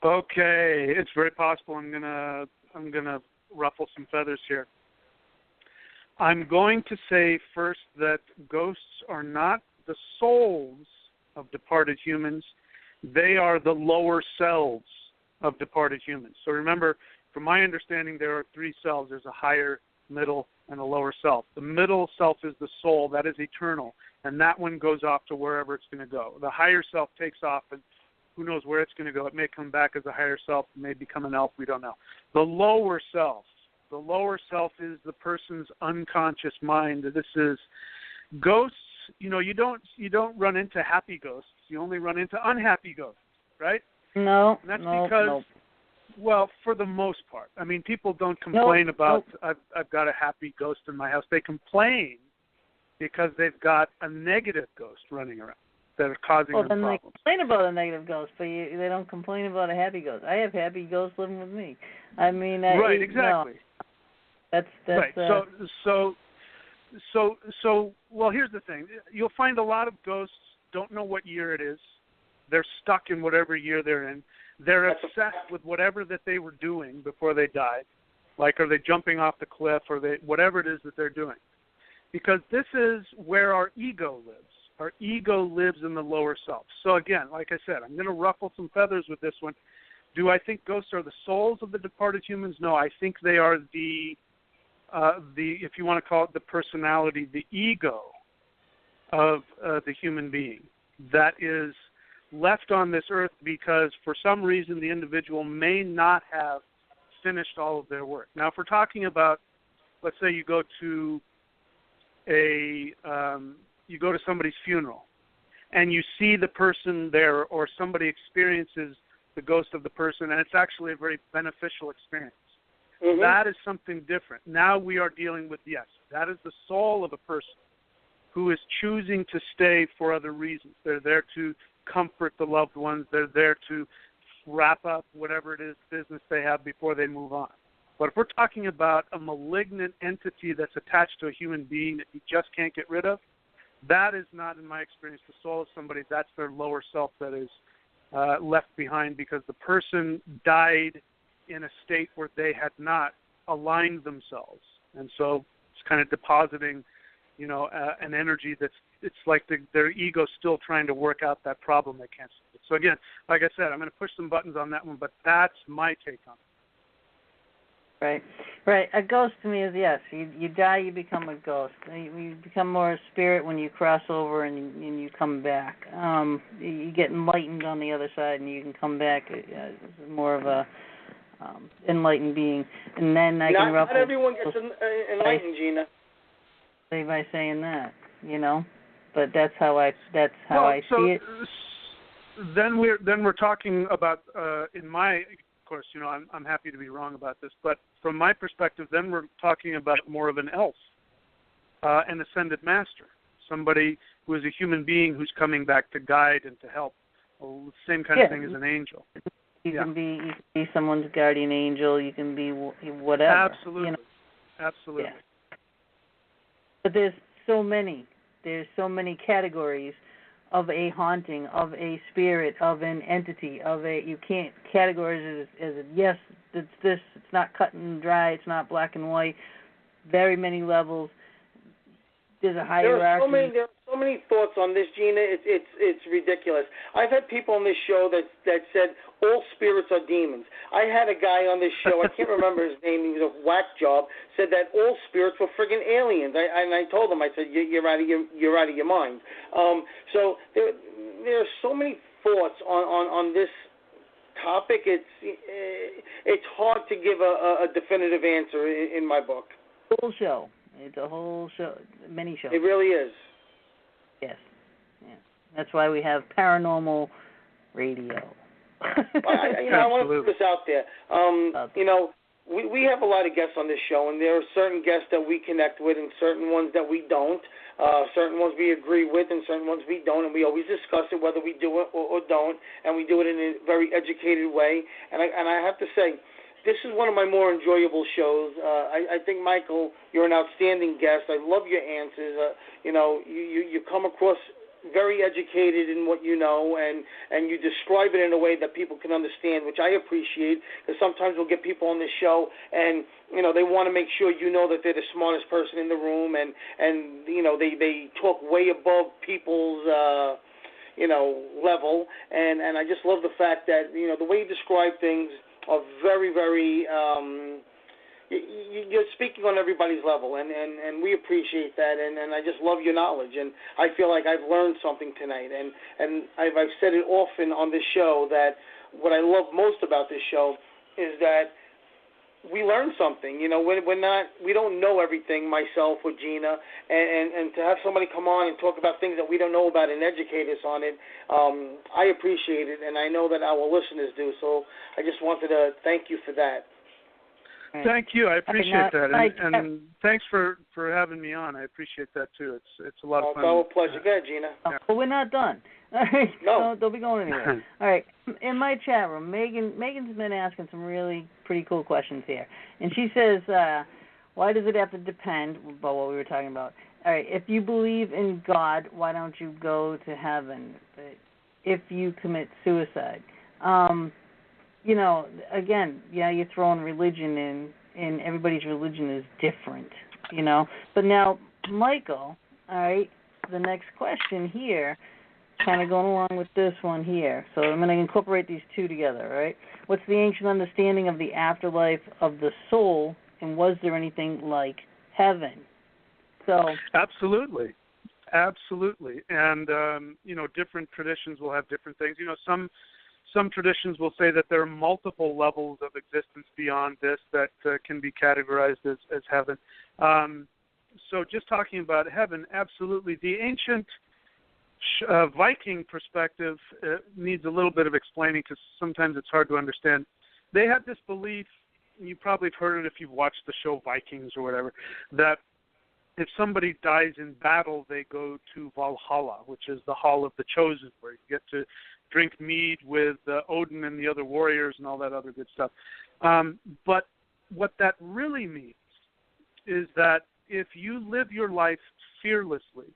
Okay, it's very possible I'm gonna ruffle some feathers here. I'm going to say first that ghosts are not the souls of departed humans. They are the lower selves of departed humans. So remember, from my understanding, there are three selves. There's a higher, middle, and a lower self. The middle self is the soul. That is eternal. And that one goes off to wherever it's going to go. The higher self takes off, and who knows where it's going to go. It may come back as a higher self. It may become an elf. We don't know. The lower self is the person's unconscious mind. This is ghosts. You know, you don't run into happy ghosts. You only run into unhappy ghosts, right? No. And that's because, well, for the most part. I mean, people don't complain about, I've got a happy ghost in my house. They complain because they've got a negative ghost running around that are causing them problems. Well, then they complain about a negative ghost, but they don't complain about a happy ghost. I have happy ghosts living with me. I mean, right, exactly. No. That's right. So, well, here's the thing. You'll find a lot of ghosts don't know what year it is. They're stuck in whatever year they're in. They're obsessed with whatever that they were doing before they died. Like, are they jumping off the cliff, or whatever it is that they're doing. Because this is where our ego lives. Our ego lives in the lower self. So again, like I said, I'm going to ruffle some feathers with this one. Do I think ghosts are the souls of the departed humans? No, I think they are the if you want to call it the personality, the ego of the human being that is left on this earth because for some reason the individual may not have finished all of their work. Now, if we're talking about, let's say you go to somebody's funeral and you see the person there, or somebody experiences the ghost of the person, and it's actually a very beneficial experience. Mm-hmm. That is something different. Now we are dealing with, yes, that is the soul of a person who is choosing to stay for other reasons. They're there to comfort the loved ones. They're there to wrap up whatever it is business they have before they move on. But if we're talking about a malignant entity that's attached to a human being that you just can't get rid of, that is not, in my experience, the soul of somebody. That's their lower self that is left behind because the person died in a state where they had not aligned themselves. And so it's kind of depositing, an energy it's like their ego's still trying to work out that problem they can't solve. So again, like I said, I'm going to push some buttons on that one, but that's my take on it. Right. A ghost to me is, yes, you die, you become a ghost. You become more a spirit when you cross over and you come back. You get enlightened on the other side and you can come back as more of a enlightened being. And then I can ruffle. Not everyone gets enlightened, Gina. By saying that, but that's how I see it. Then we're talking about in my. Of course, I'm happy to be wrong about this, but from my perspective, then we're talking about more of an elf, an ascended master, somebody who is a human being who's coming back to guide and to help. Well, the same kind of thing as an angel. You can be someone's guardian angel. You can be whatever. Absolutely. Absolutely. Yeah. But there's so many categories of a haunting, of a spirit, of an entity, you can't categorize it as yes, it's this, it's not cut and dry, it's not black and white, very many levels. There's a hierarchy. There are so many thoughts on this, Gina. It's ridiculous. I've had people on this show that said all spirits are demons. I had a guy on this show, I can't remember his name, he was a whack job, said that all spirits were friggin' aliens. I told him, I said, you're out of your mind. So there are so many thoughts on this topic. It's hard to give a definitive answer in my book. Whole show. It's a whole show, many shows. It really is. Yes. Yeah. That's why we have paranormal radio. I want to put this out there. We have a lot of guests on this show, and there are certain guests that we connect with and certain ones that we don't. Certain ones we agree with and certain ones we don't, and we always discuss it whether we do it or don't, and we do it in a very educated way. And I have to say, this is one of my more enjoyable shows. I think, Michael, you're an outstanding guest. I love your answers. You come across very educated in what you know, and you describe it in a way that people can understand, which I appreciate, because sometimes we'll get people on this show, and they want to make sure you know that they're the smartest person in the room, and they talk way above people's level, and I just love the fact that the way you describe things are very, very you're speaking on everybody's level, and we appreciate that, and I just love your knowledge, and I feel like I've learned something tonight, and I've said it often on this show that what I love most about this show is that we learn something. We don't know everything, myself or Gina, and to have somebody come on and talk about things that we don't know about and educate us on it, I appreciate it, and I know that our listeners do, so I just wanted to thank you for that. Thank you. I appreciate that, and thanks for having me on. I appreciate that too. It's a lot of fun. It's a pleasure. Go ahead, Gina. But we're not done. All right. No, don't be going anywhere. All right. In my chat room, Megan's been asking some really pretty cool questions here, and she says, "Why does it have to depend?" About what we were talking about. All right. If you believe in God, why don't you go to heaven? If you commit suicide. Again, you're throwing religion in, and everybody's religion is different, But now, Michael, all right, the next question here, kind of going along with this one here. So I'm going to incorporate these two together, all right? What's the ancient understanding of the afterlife of the soul, and was there anything like heaven? So Absolutely. And, different traditions will have different things. Some traditions will say that there are multiple levels of existence beyond this that can be categorized as heaven. So just talking about heaven, absolutely. The ancient Viking perspective needs a little bit of explaining because sometimes it's hard to understand. They had this belief, you probably have heard it if you've watched the show Vikings or whatever, that if somebody dies in battle, they go to Valhalla, which is the Hall of the Chosen, where you get to drink mead with Odin and the other warriors and all that other good stuff. But what that really means is that if you live your life fearlessly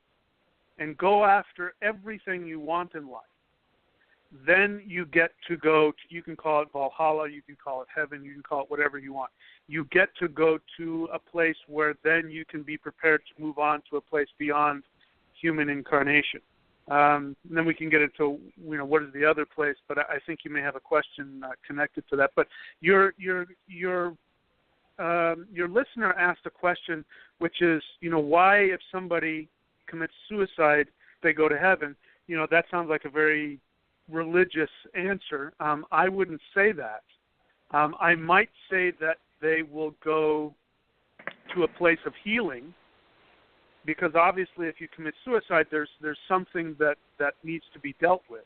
and go after everything you want in life, then you get to go to, you can call it Valhalla, you can call it heaven, you can call it whatever you want. You get to go to a place where then you can be prepared to move on to a place beyond human incarnation. Then we can get into what is the other place, but I think you may have a question connected to that. But your listener asked a question, which is why if somebody commits suicide they go to heaven. That sounds like a very religious answer. I wouldn't say that. I might say that they will go to a place of healing. Because obviously, if you commit suicide, there's something that needs to be dealt with.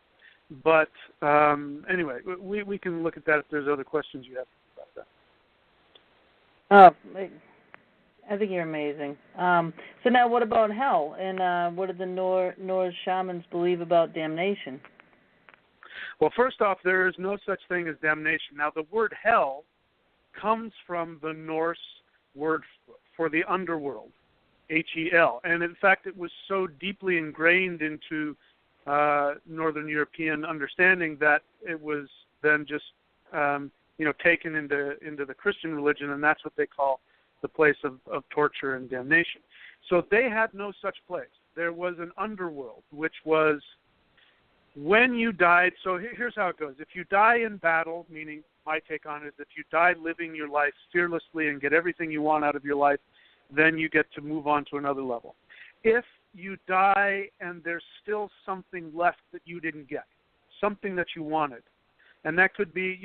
But anyway, we can look at that if there's other questions you have about that. I think you're amazing. So now, what about hell? And what did the Norse shamans believe about damnation? Well, first off, there is no such thing as damnation. Now, the word hell comes from the Norse word for the underworld. H-E-L. And in fact, it was so deeply ingrained into Northern European understanding that it was then just, taken into the Christian religion, and that's what they call the place of torture and damnation. So they had no such place. There was an underworld, which was when you died. So here's how it goes. If you die in battle, meaning my take on it is if you die living your life fearlessly and get everything you want out of your life, then you get to move on to another level. If you die and there's still something left that you didn't get, something that you wanted, and that could be,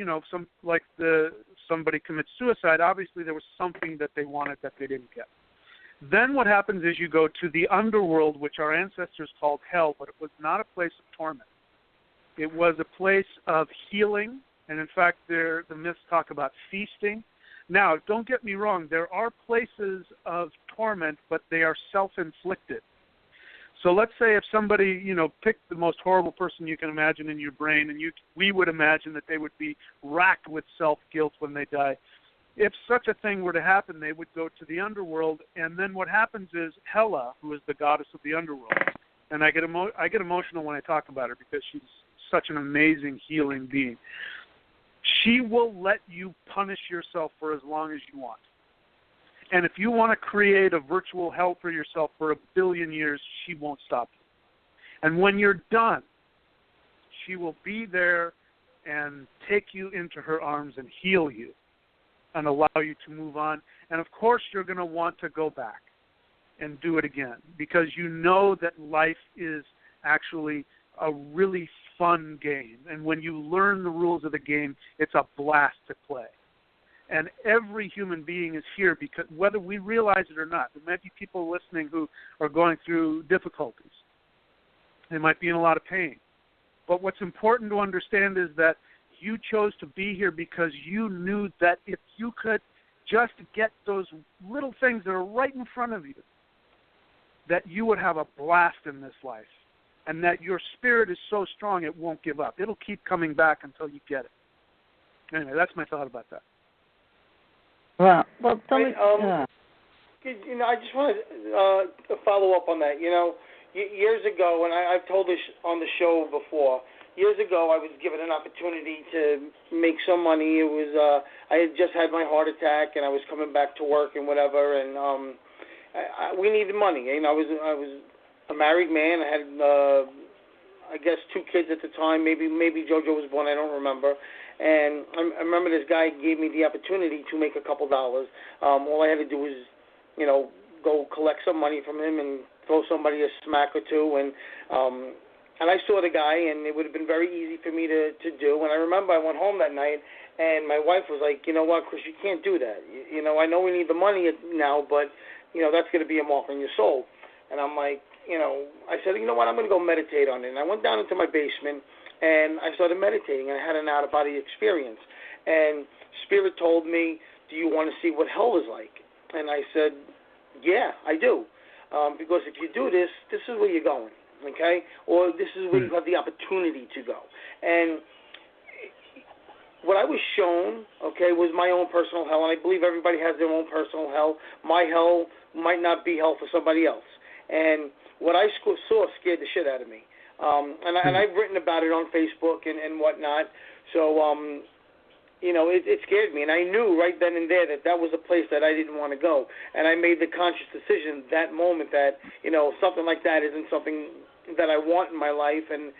somebody commits suicide, obviously there was something that they wanted that they didn't get. Then what happens is you go to the underworld, which our ancestors called hell, but it was not a place of torment. It was a place of healing, and in fact, the myths talk about feasting. Now, don't get me wrong, there are places of torment, but they are self-inflicted. So let's say if somebody, picked the most horrible person you can imagine in your brain, and we would imagine that they would be racked with self-guilt when they die. If such a thing were to happen, they would go to the underworld, and then what happens is Hela, who is the goddess of the underworld, and I get emotional when I talk about her because she's such an amazing healing being. She will let you punish yourself for as long as you want. And if you want to create a virtual hell for yourself for 1 billion years, she won't stop you. And when you're done, she will be there and take you into her arms and heal you and allow you to move on. And, of course, you're going to want to go back and do it again because you know that life is actually a really fun game. And when you learn the rules of the game, it's a blast to play. And every human being is here because whether we realize it or not, there might be people listening who are going through difficulties. They might be in a lot of pain. But what's important to understand is that you chose to be here because you knew that if you could just get those little things that are right in front of you, that you would have a blast in this life. And that your spirit is so strong it won't give up. It'll keep coming back until you get it. Anyway, that's my thought about that. Well, tell me. I just want to follow up on that. Years ago, and I've told this on the show before. Years ago, I was given an opportunity to make some money. It was I had just had my heart attack, and I was coming back to work and whatever, and we needed money. I was a married man. I had I guess 2 kids at the time. Maybe JoJo was born. I don't remember. And I remember this guy gave me the opportunity to make a couple dollars. All I had to do was, go collect some money from him and throw somebody a smack or two. And I saw the guy, and it would have been very easy for me to do. And I remember I went home that night, and my wife was like, you know what, Chris, you can't do that. I know we need the money now, but, that's going to be a mark on your soul. And I'm like, I said, you know what, I'm going to go meditate on it. And I went down into my basement, and I started meditating, and I had an out-of-body experience. And Spirit told me, do you want to see what hell is like? And I said, yeah, I do. Because if you do this, this is where you're going, okay? Or this is where you have the opportunity to go. And what I was shown, okay, was my own personal hell, and I believe everybody has their own personal hell. My hell might not be hell for somebody else. And what I saw scared the shit out of me. And I've written about it on Facebook and whatnot. So, it scared me. And I knew right then and there that was a place that I didn't want to go. And I made the conscious decision that moment that, something like that isn't something that I want in my life. And,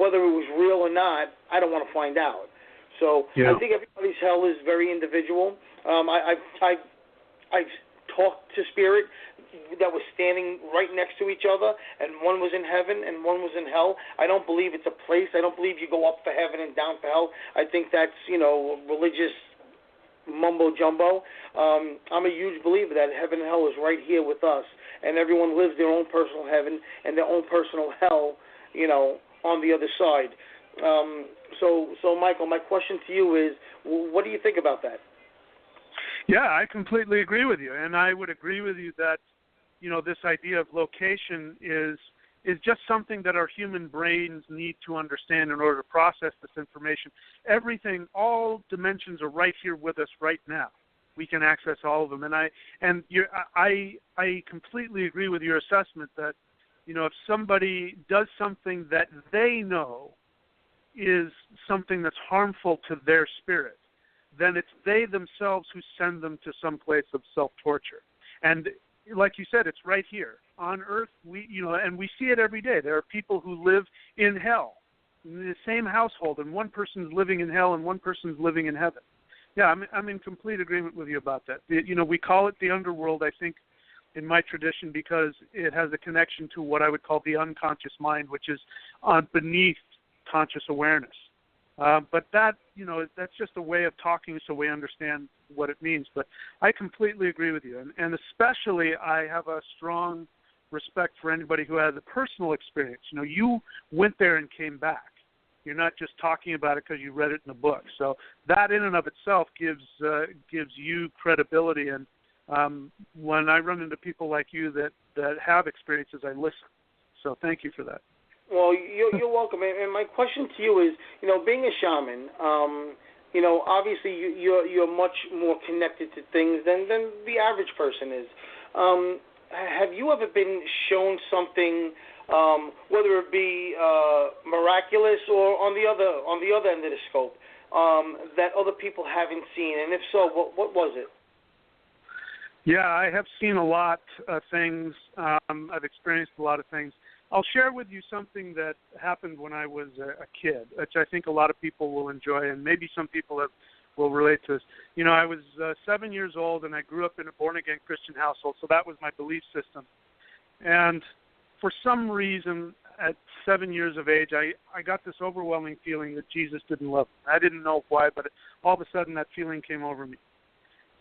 whether it was real or not, I don't want to find out. So I think everybody's hell is very individual. I've talked to Spirit that was standing right next to each other, and one was in heaven and one was in hell. I don't believe it's a place. I don't believe you go up for heaven and down for hell. I think that's, religious mumbo-jumbo. I'm a huge believer that heaven and hell is right here with us, and everyone lives their own personal heaven and their own personal hell, on the other side. So Michael, my question to you is, what do you think about that? Yeah, I completely agree with you, and I would agree with you that, this idea of location is just something that our human brains need to understand in order to process this information. Everything, all dimensions are right here with us right now. We can access all of them, and I completely agree with your assessment that, if somebody does something that they know is something that's harmful to their spirit, then it's they themselves who send them to some place of self-torture. And like you said, it's right here on Earth. And we see it every day. There are people who live in hell, in the same household, and one person's living in hell and one person's living in heaven. Yeah, I'm in complete agreement with you about that. We call it the underworld, I think, in my tradition, because it has a connection to what I would call the unconscious mind, which is beneath conscious awareness. But that, that's just a way of talking so we understand what it means. But I completely agree with you. And especially I have a strong respect for anybody who has a personal experience. You went there and came back. You're not just talking about it because you read it in a book. So that in and of itself gives you credibility. And when I run into people like you that have experiences, I listen. So thank you for that. Well, you're welcome. And my question to you is, being a shaman, obviously you're much more connected to things than the average person is. Have you ever been shown something, whether it be miraculous or on the other end of the scope, that other people haven't seen? And if so, what was it? Yeah, I have seen a lot of things. I've experienced a lot of things. I'll share with you something that happened when I was a kid, which I think a lot of people will enjoy, and maybe some people will relate to this. I was 7 years old, and I grew up in a born-again Christian household, so that was my belief system. And for some reason, at 7 years of age, I got this overwhelming feeling that Jesus didn't love me. I didn't know why, but all of a sudden that feeling came over me.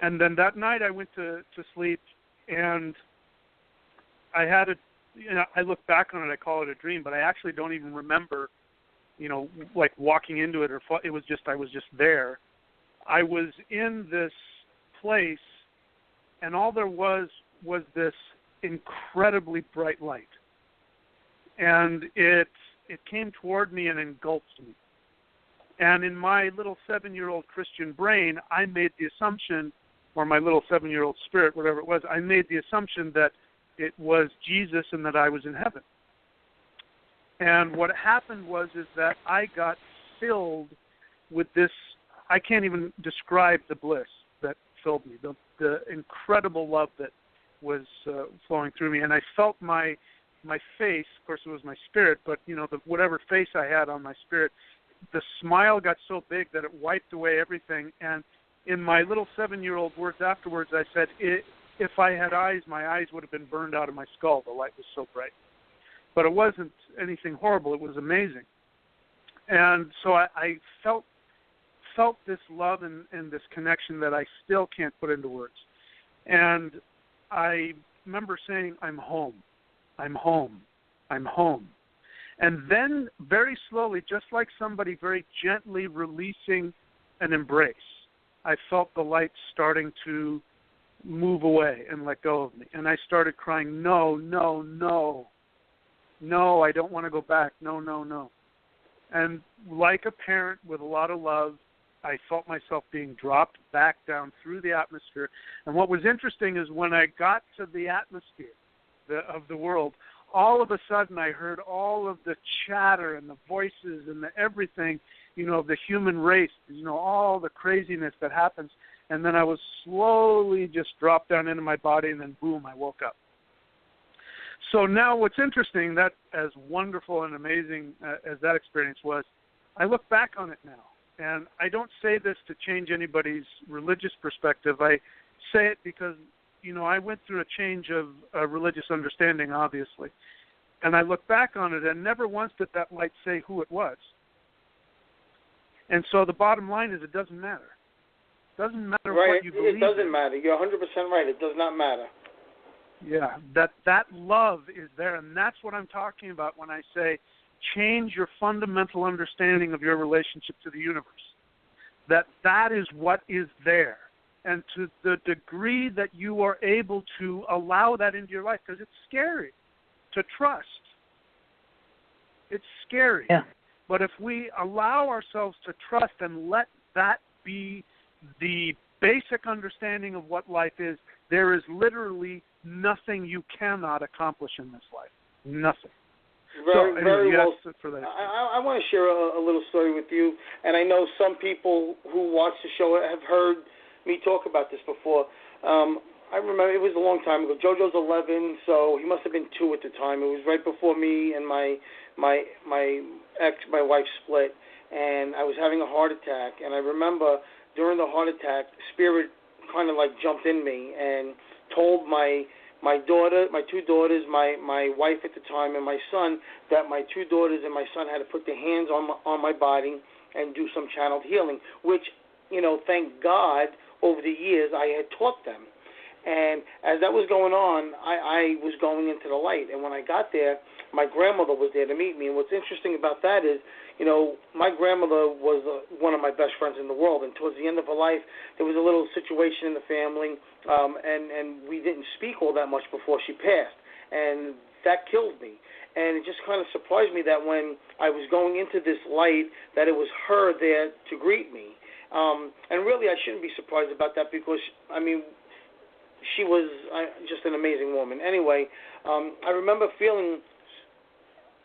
And then that night I went to sleep, and I had I look back on it, I call it a dream, but I actually don't even remember, like walking into it, or it was just, I was just there. I was in this place, and all there was this incredibly bright light. And it came toward me and engulfed me. And in my little 7-year-old Christian brain, I made the assumption, or my little 7-year-old spirit, whatever it was, I made the assumption that it was Jesus and that I was in heaven. And what happened was that I got filled with this, I can't even describe the bliss that filled me, the incredible love that was flowing through me. And I felt my face, of course it was my spirit, but whatever face I had on my spirit, the smile got so big that it wiped away everything. And in my little 7-year-old words afterwards, I said, if I had eyes, my eyes would have been burned out of my skull. The light was so bright. But it wasn't anything horrible. It was amazing. And so I felt this love and this connection that I still can't put into words. And I remember saying, I'm home. I'm home. I'm home. And then very slowly, just like somebody very gently releasing an embrace, I felt the light starting to move away and let go of me. And I started crying, no, no, no. No, I don't want to go back. No, no, no. And like a parent with a lot of love, I felt myself being dropped back down through the atmosphere. And what was interesting is when I got to the atmosphere of the world, all of a sudden I heard all of the chatter and the voices and the everything, of the human race, all the craziness that happens. And then I was slowly just dropped down into my body, and then boom, I woke up. So now what's interesting, that as wonderful and amazing as that experience was, I look back on it now. And I don't say this to change anybody's religious perspective. I say it because, I went through a change of religious understanding, obviously. And I look back on it, and never once did that light say who it was. And so the bottom line is it doesn't matter. It doesn't matter what you believe. It doesn't matter. You're 100% right. It does not matter. Yeah, that love is there, and that's what I'm talking about when I say change your fundamental understanding of your relationship to the universe. That is what is there. And to the degree that you are able to allow that into your life, because it's scary to trust. It's scary. Yeah. But if we allow ourselves to trust and let that be the basic understanding of what life is, there is literally nothing you cannot accomplish in this life. Nothing. Very well. For that. I want to share a little story with you, and I know some people who watch the show have heard me talk about this before. I remember it was a long time ago. JoJo's 11, so he must have been 2 at the time. It was right before me and my wife split, and I was having a heart attack. And I remember during the heart attack, Spirit kind of like jumped in me and told my daughter, my 2 daughters, my wife at the time, and my son, that my 2 daughters and my son had to put their hands on my body and do some channeled healing, which, thank God, over the years I had taught them. And as that was going on, I was going into the light. And when I got there, my grandmother was there to meet me. And what's interesting about that is, my grandmother was one of my best friends in the world. And towards the end of her life, there was a little situation in the family, and we didn't speak all that much before she passed. And that killed me. And it just kind of surprised me that when I was going into this light, that it was her there to greet me. And really, I shouldn't be surprised about that because, she was just an amazing woman. Anyway, I remember feeling,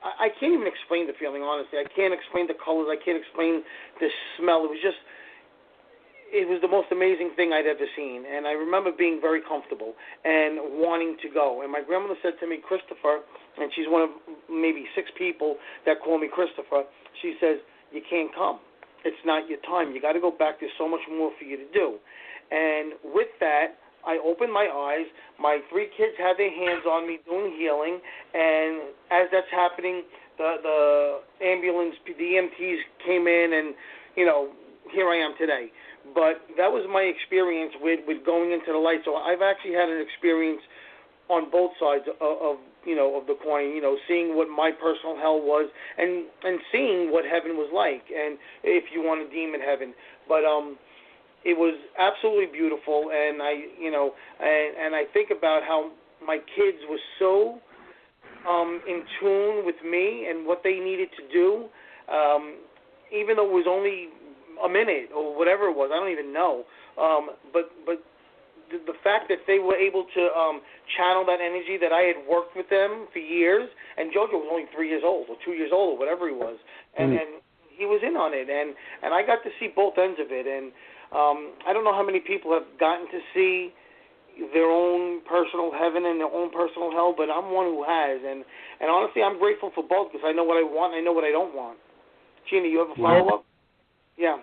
I can't even explain the feeling, honestly. I can't explain the colors. I can't explain the smell. It was the most amazing thing I'd ever seen. And I remember being very comfortable and wanting to go. And my grandmother said to me, Christopher, and she's one of maybe 6 people that call me Christopher, she says, you can't come. It's not your time. You got to go back. There's so much more for you to do. And with that, I opened my eyes. My 3 kids had their hands on me doing healing, and as that's happening, the ambulance, the EMTs came in, and here I am today. But that was my experience with going into the light. So I've actually had an experience on both sides of the coin. Seeing what my personal hell was, and seeing what heaven was like, and if you want to deem it heaven, but it was absolutely beautiful, and I think about how my kids were so in tune with me and what they needed to do, even though it was only a minute or whatever it was, I don't even know. But the fact that they were able to channel that energy that I had worked with them for years, and Jojo was only 3 years old or 2 years old or whatever he was, and he was in on it, and I got to see both ends of it, and I don't know how many people have gotten to see their own personal heaven and their own personal hell, but I'm one who has. And honestly, I'm grateful for both because I know what I want and I know what I don't want. Gina, you have a follow-up? Yeah.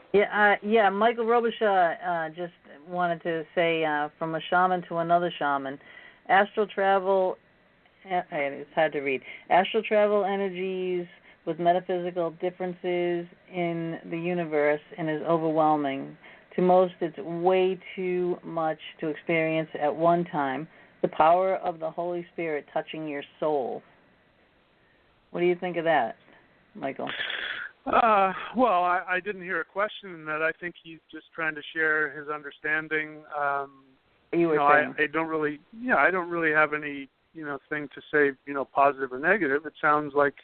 Yeah. Michael Robichaud just wanted to say from a shaman to another shaman, astral travel, it's hard to read, astral travel energies with metaphysical differences in the universe and is overwhelming. To most, it's way too much to experience at one time. The power of the Holy Spirit touching your soul. What do you think of that, Michael? Well, I didn't hear a question in that. I think he's just trying to share his understanding. I don't really have any, thing to say, positive or negative. It sounds like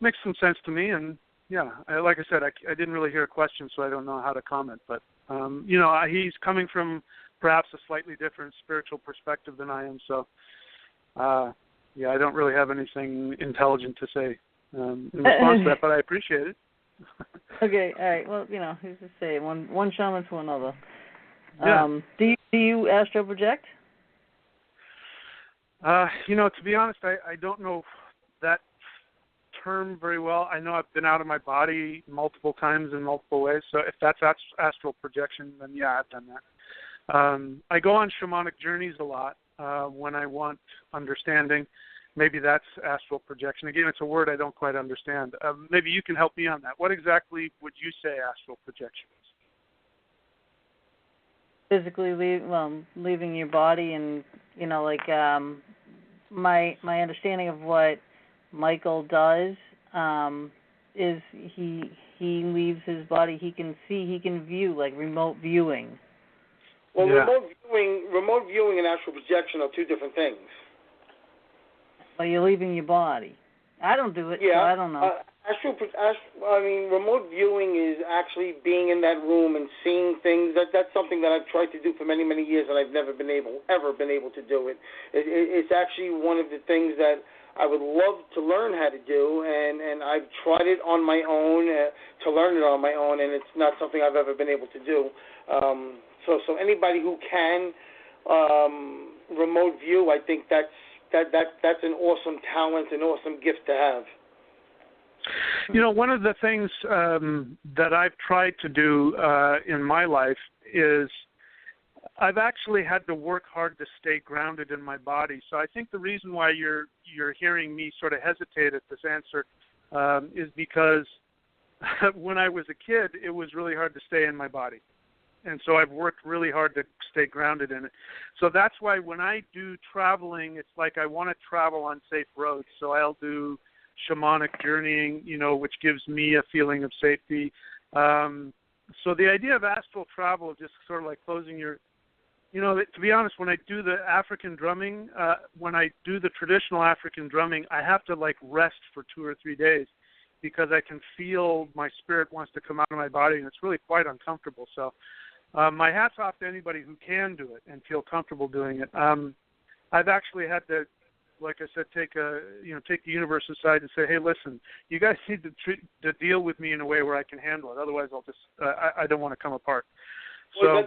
makes some sense to me, and yeah, like I said, I didn't really hear a question, so I don't know how to comment. But, he's coming from perhaps a slightly different spiritual perspective than I am. So, I don't really have anything intelligent to say in response to that, but I appreciate it. Okay, all right. Well, who's to say? One shaman to another. Yeah. Do you astral project? To be honest, I don't know that term very well. I know I've been out of my body multiple times in multiple ways, so if that's astral projection, then yeah, I've done that. I go on shamanic journeys a lot when I want understanding. Maybe that's astral projection. Again, it's a word I don't quite understand. Maybe you can help me on that. What exactly would you say astral projection is? Physically leaving your body, and my understanding of what Michael does is he leaves his body. He can see, he can view, like remote viewing. Well, yeah. remote viewing and astral projection are 2 different things. Well, you're leaving your body. I don't do it, yeah. So I don't know. Remote viewing is actually being in that room and seeing things. That's something that I've tried to do for many, many years, and I've never been able to do it. It's actually one of the things that I would love to learn how to do, and I've tried it on my own, to learn it on my own, and it's not something I've ever been able to do. So anybody who can remote view, I think that's an awesome talent, an awesome gift to have. One of the things that I've tried to do in my life is I've actually had to work hard to stay grounded in my body. So I think the reason why you're hearing me sort of hesitate at this answer is because when I was a kid, it was really hard to stay in my body. And so I've worked really hard to stay grounded in it. So that's why when I do traveling, it's like I want to travel on safe roads. So I'll do shamanic journeying, which gives me a feeling of safety. So the idea of astral travel is just sort of like closing your, to be honest, when I do the African drumming, when I do the traditional African drumming, I have to like rest for 2 or 3 days because I can feel my spirit wants to come out of my body, and it's really quite uncomfortable. So my hat's off to anybody who can do it and feel comfortable doing it. I've actually had to, like I said, take the universe aside and say, hey, listen, you guys need to deal with me in a way where I can handle it. Otherwise, I'll just I don't want to come apart. So well,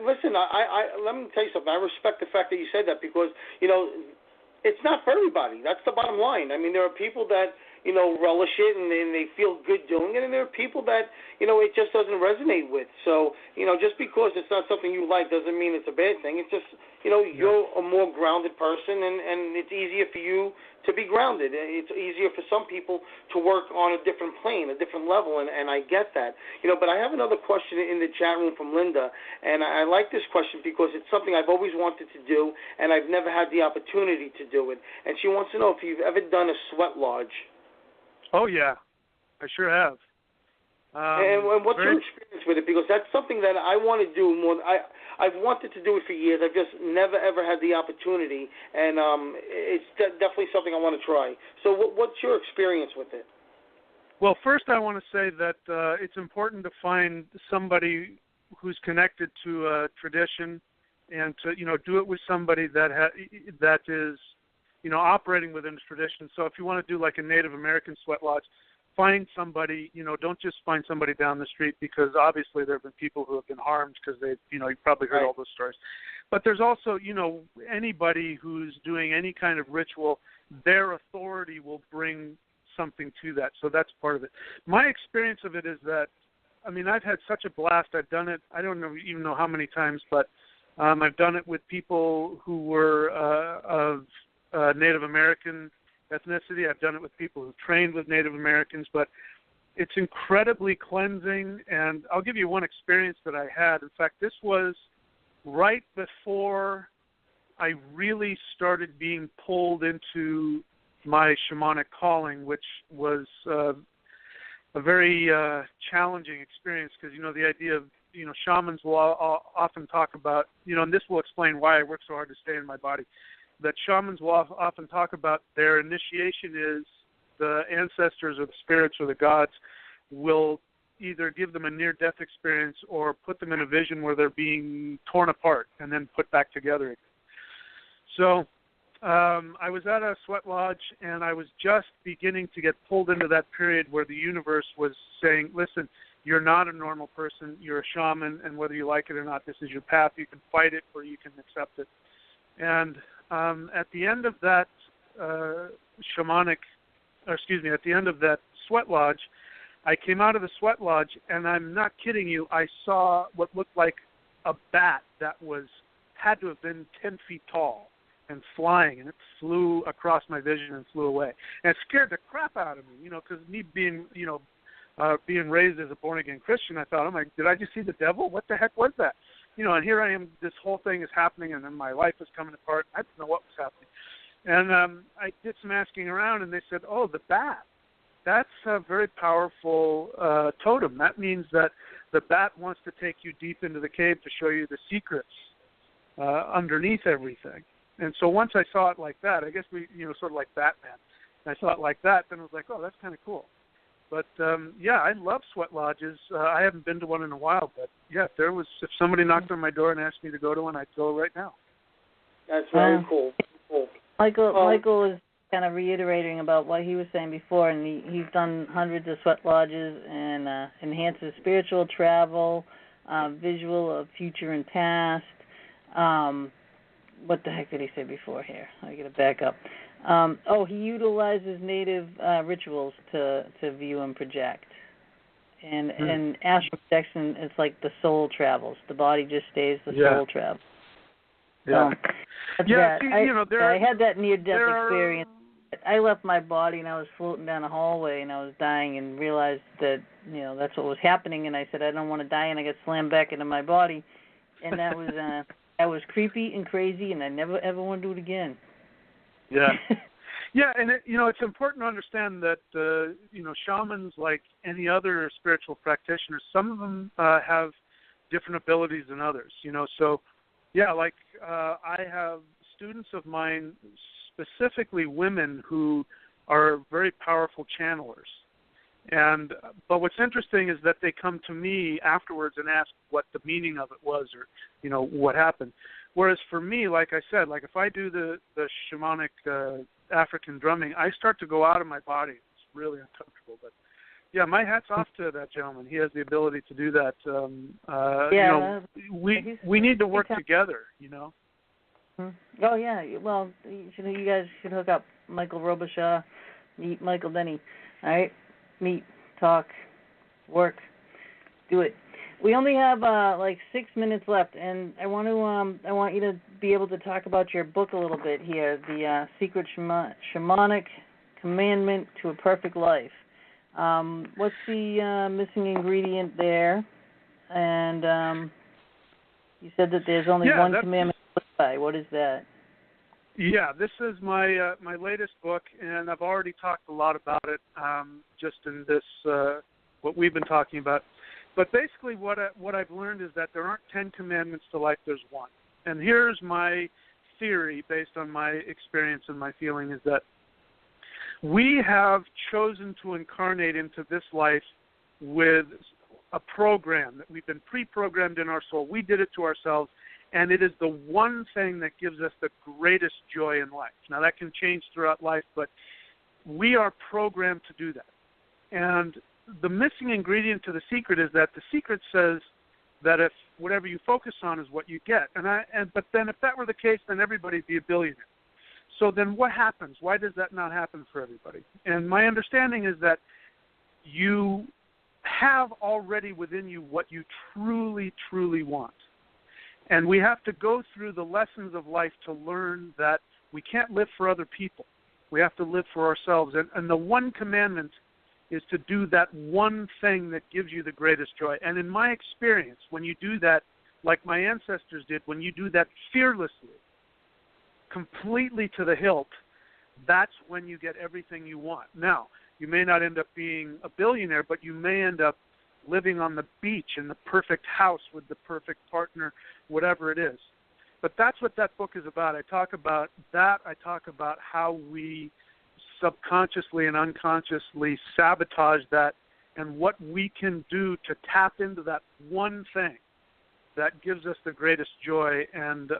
listen, I let me tell you something. I respect the fact that you said that because it's not for everybody. That's the bottom line. I mean, there are people that relish it and they feel good doing it, and there are people that it just doesn't resonate with. So just because it's not something you like doesn't mean it's a bad thing. It's just you're a more grounded person, and it's easier for you to be grounded. It's easier for some people to work on a different plane, a different level, and I get that. But I have another question in the chat room from Linda, and I like this question because it's something I've always wanted to do, and I've never had the opportunity to do it. And she wants to know if you've ever done a sweat lodge. Oh, yeah, I sure have. And what's your experience with it? Because that's something that I want to do more. I've wanted to do it for years. I've just never, ever had the opportunity, and it's definitely something I want to try. So what's your experience with it? Well, first I want to say that it's important to find somebody who's connected to a tradition and to, do it with somebody that is operating within a tradition. So if you want to do like a Native American sweat lodge, find somebody, don't just find somebody down the street, because obviously there have been people who have been harmed because they've, you've probably heard all those stories. But there's also, anybody who's doing any kind of ritual, their authority will bring something to that. So that's part of it. My experience of it is that, I've had such a blast. I've done it, I don't even know how many times, but I've done it with people who were of Native American ethnicity. I've done it with people who trained with Native Americans, but it's incredibly cleansing. And I'll give you one experience that I had. In fact, this was right before I really started being pulled into my shamanic calling, which was a very challenging experience because, the idea of, shamans will often talk about, and this will explain why I work so hard to stay in my body, that shamans will often talk about their initiation is the ancestors or the spirits or the gods will either give them a near-death experience or put them in a vision where they're being torn apart and then put back together again. So I was at a sweat lodge, and I was just beginning to get pulled into that period where the universe was saying, listen, you're not a normal person, you're a shaman, and whether you like it or not, this is your path. You can fight it or you can accept it. And at the end of that at the end of that sweat lodge, I came out of the sweat lodge, and I'm not kidding you, I saw what looked like a bat that had to have been 10 feet tall and flying, and it flew across my vision and flew away. And it scared the crap out of me, because me being, being raised as a born-again Christian, I thought, did I just see the devil? What the heck was that? And here I am, this whole thing is happening, and then my life is coming apart. I didn't know what was happening. And I did some asking around, and they said, oh, the bat. That's a very powerful totem. That means that the bat wants to take you deep into the cave to show you the secrets underneath everything. And so once I saw it like that, I guess we, sort of like Batman. And I saw it like that, then I was like, oh, that's kind of cool. But, I love sweat lodges. I haven't been to one in a while, but, if somebody knocked on my door and asked me to go to one, I'd go right now. That's very cool. Michael is kind of reiterating about what he was saying before, and he's done hundreds of sweat lodges and enhances spiritual travel, visual of future and past. What the heck did he say before here? I got to back up. He utilizes native rituals to view and project. And astral projection, it's like the soul travels. The body just stays, the soul travels. Yeah. I had that near-death experience I left my body and I was floating down a hallway and I was dying and realized that, that's what was happening, and I said I don't want to die, and I got slammed back into my body, and that was creepy and crazy, and I never ever want to do it again. Yeah. Yeah, and it's important to understand that shamans, like any other spiritual practitioners, some of them have different abilities than others. So yeah, like I have students of mine, specifically women, who are very powerful channelers. But what's interesting is that they come to me afterwards and ask what the meaning of it was, or what happened. Whereas for me, like I said, like if I do the shamanic African drumming, I start to go out of my body. It's really uncomfortable, but yeah, my hat's off to that gentleman. He has the ability to do that. We need to work together. Oh yeah, well, you guys should hook up. Michael Robichaud, meet Michael Denney. All right, meet, talk, work, do it. We only have 6 minutes left, and I want you to be able to talk about your book a little bit here, the Secret Shamanic Commandment to a Perfect Life. What's the missing ingredient there? And you said that there's only one commandment to live by. What is that? Yeah, this is my my latest book, and I've already talked a lot about it just in this what we've been talking about. But basically what I've learned is that there aren't 10 commandments to life, there's one. And here's my theory based on my experience and my feeling, is that we have chosen to incarnate into this life with a program that we've been pre-programmed in our soul. We did it to ourselves, and it is the one thing that gives us the greatest joy in life. Now, that can change throughout life, but we are programmed to do that. And the missing ingredient to the secret is that the secret says that if whatever you focus on is what you get. But then if that were the case, then everybody'd be a billionaire. So then what happens? Why does that not happen for everybody? And my understanding is that you have already within you what you truly, truly want. And we have to go through the lessons of life to learn that we can't live for other people. We have to live for ourselves. And the one commandment is to do that one thing that gives you the greatest joy. And in my experience, when you do that, like my ancestors did, when you do that fearlessly, completely to the hilt, that's when you get everything you want. Now, you may not end up being a billionaire, but you may end up living on the beach in the perfect house with the perfect partner, whatever it is. But that's what that book is about. I talk about that. I talk about how we subconsciously and unconsciously sabotage that, and what we can do to tap into that one thing that gives us the greatest joy, and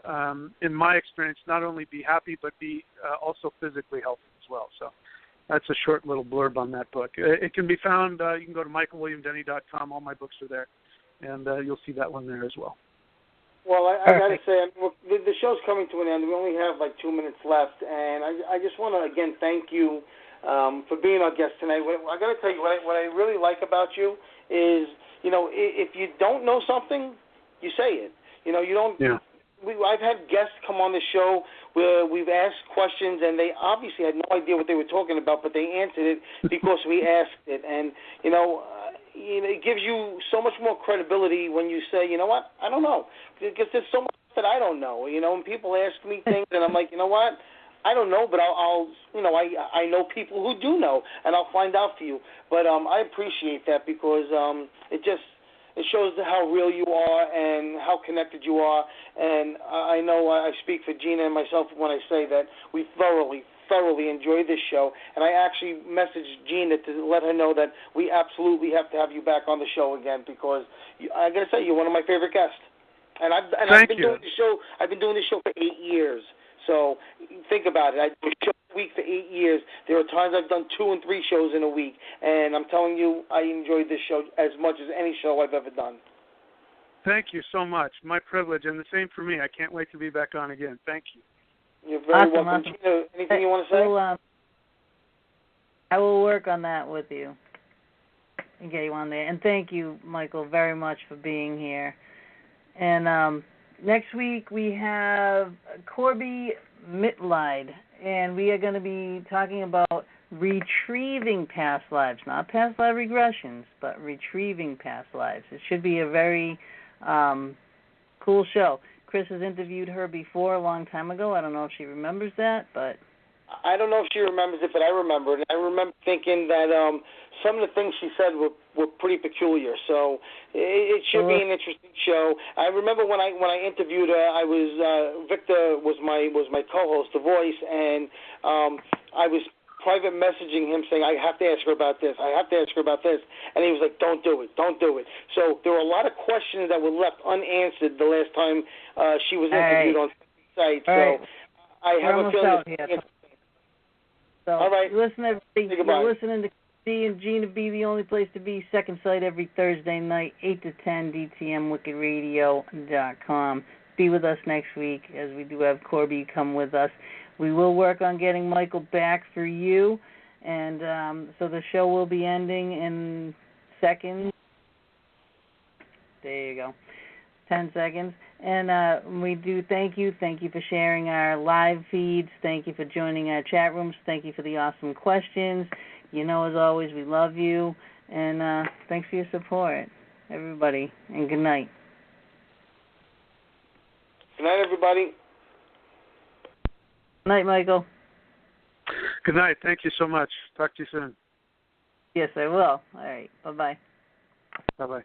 in my experience, not only be happy, but be also physically healthy as well. So that's a short little blurb on that book. It can be found, you can go to michaelwilliamdenney.com. All my books are there, and you'll see that one there as well. Well, I got to say, the show's coming to an end. We only have 2 minutes left, and I just want to, again, thank you for being our guest tonight. I got to tell you, what I really like about you is, if you don't know something, you say it. You don't. Yeah. I've had guests come on the show where we've asked questions, and they obviously had no idea what they were talking about, but they answered it because we asked it. And, it gives you so much more credibility when you say, you know what, I don't know. Because there's so much that I don't know. And people ask me things, and I'm like, you know what, I don't know, but I know people who do know, and I'll find out for you. But I appreciate that because it shows how real you are and how connected you are. And I know I speak for Gina and myself when I say that we thoroughly enjoyed this show. And I actually messaged Gina to let her know that we absolutely have to have you back on the show again because I got to say, you're one of my favorite guests. And I've been doing this show for 8 years. So think about it. I do a show a week for 8 years. There are times I've done 2 and 3 shows in a week, and I'm telling you, I enjoyed this show as much as any show I've ever done. Thank you so much. My privilege, and the same for me. I can't wait to be back on again. Thank you. You're very welcome. Awesome. Gina, anything you want to say? I will work on that with you and get you on there. And thank you, Michael, very much for being here. And next week we have Corby Mitleid, and we are going to be talking about retrieving past lives, not past life regressions, but retrieving past lives. It should be a very cool show. Chris has interviewed her before a long time ago. I don't know if she remembers that, but I don't know if she remembers it, but I remember it. I remember thinking that some of the things she said were pretty peculiar. So it should be an interesting show. I remember when I interviewed her, I was Victor was my co-host, The Voice, and I was private messaging him saying, I have to ask her about this. I have to ask her about this. And he was like, don't do it. Don't do it. So there were a lot of questions that were left unanswered the last time she was interviewed on the site. So I have a feeling. So, all right. Listen, everybody. You're listening to D and Gina B, the only place to be. Second Sight every Thursday night, 8 to 10, DTMWickedRadio.com. Be with us next week as we do have Corby come with us. We will work on getting Michael back for you, and so the show will be ending in seconds. There you go. 10 seconds. And we do thank you. Thank you for sharing our live feeds. Thank you for joining our chat rooms. Thank you for the awesome questions. You know, as always, we love you. And thanks for your support, everybody. And good night. Good night, everybody. Good night, Michael. Good night. Thank you so much. Talk to you soon. Yes, I will. All right. Bye-bye. Bye-bye.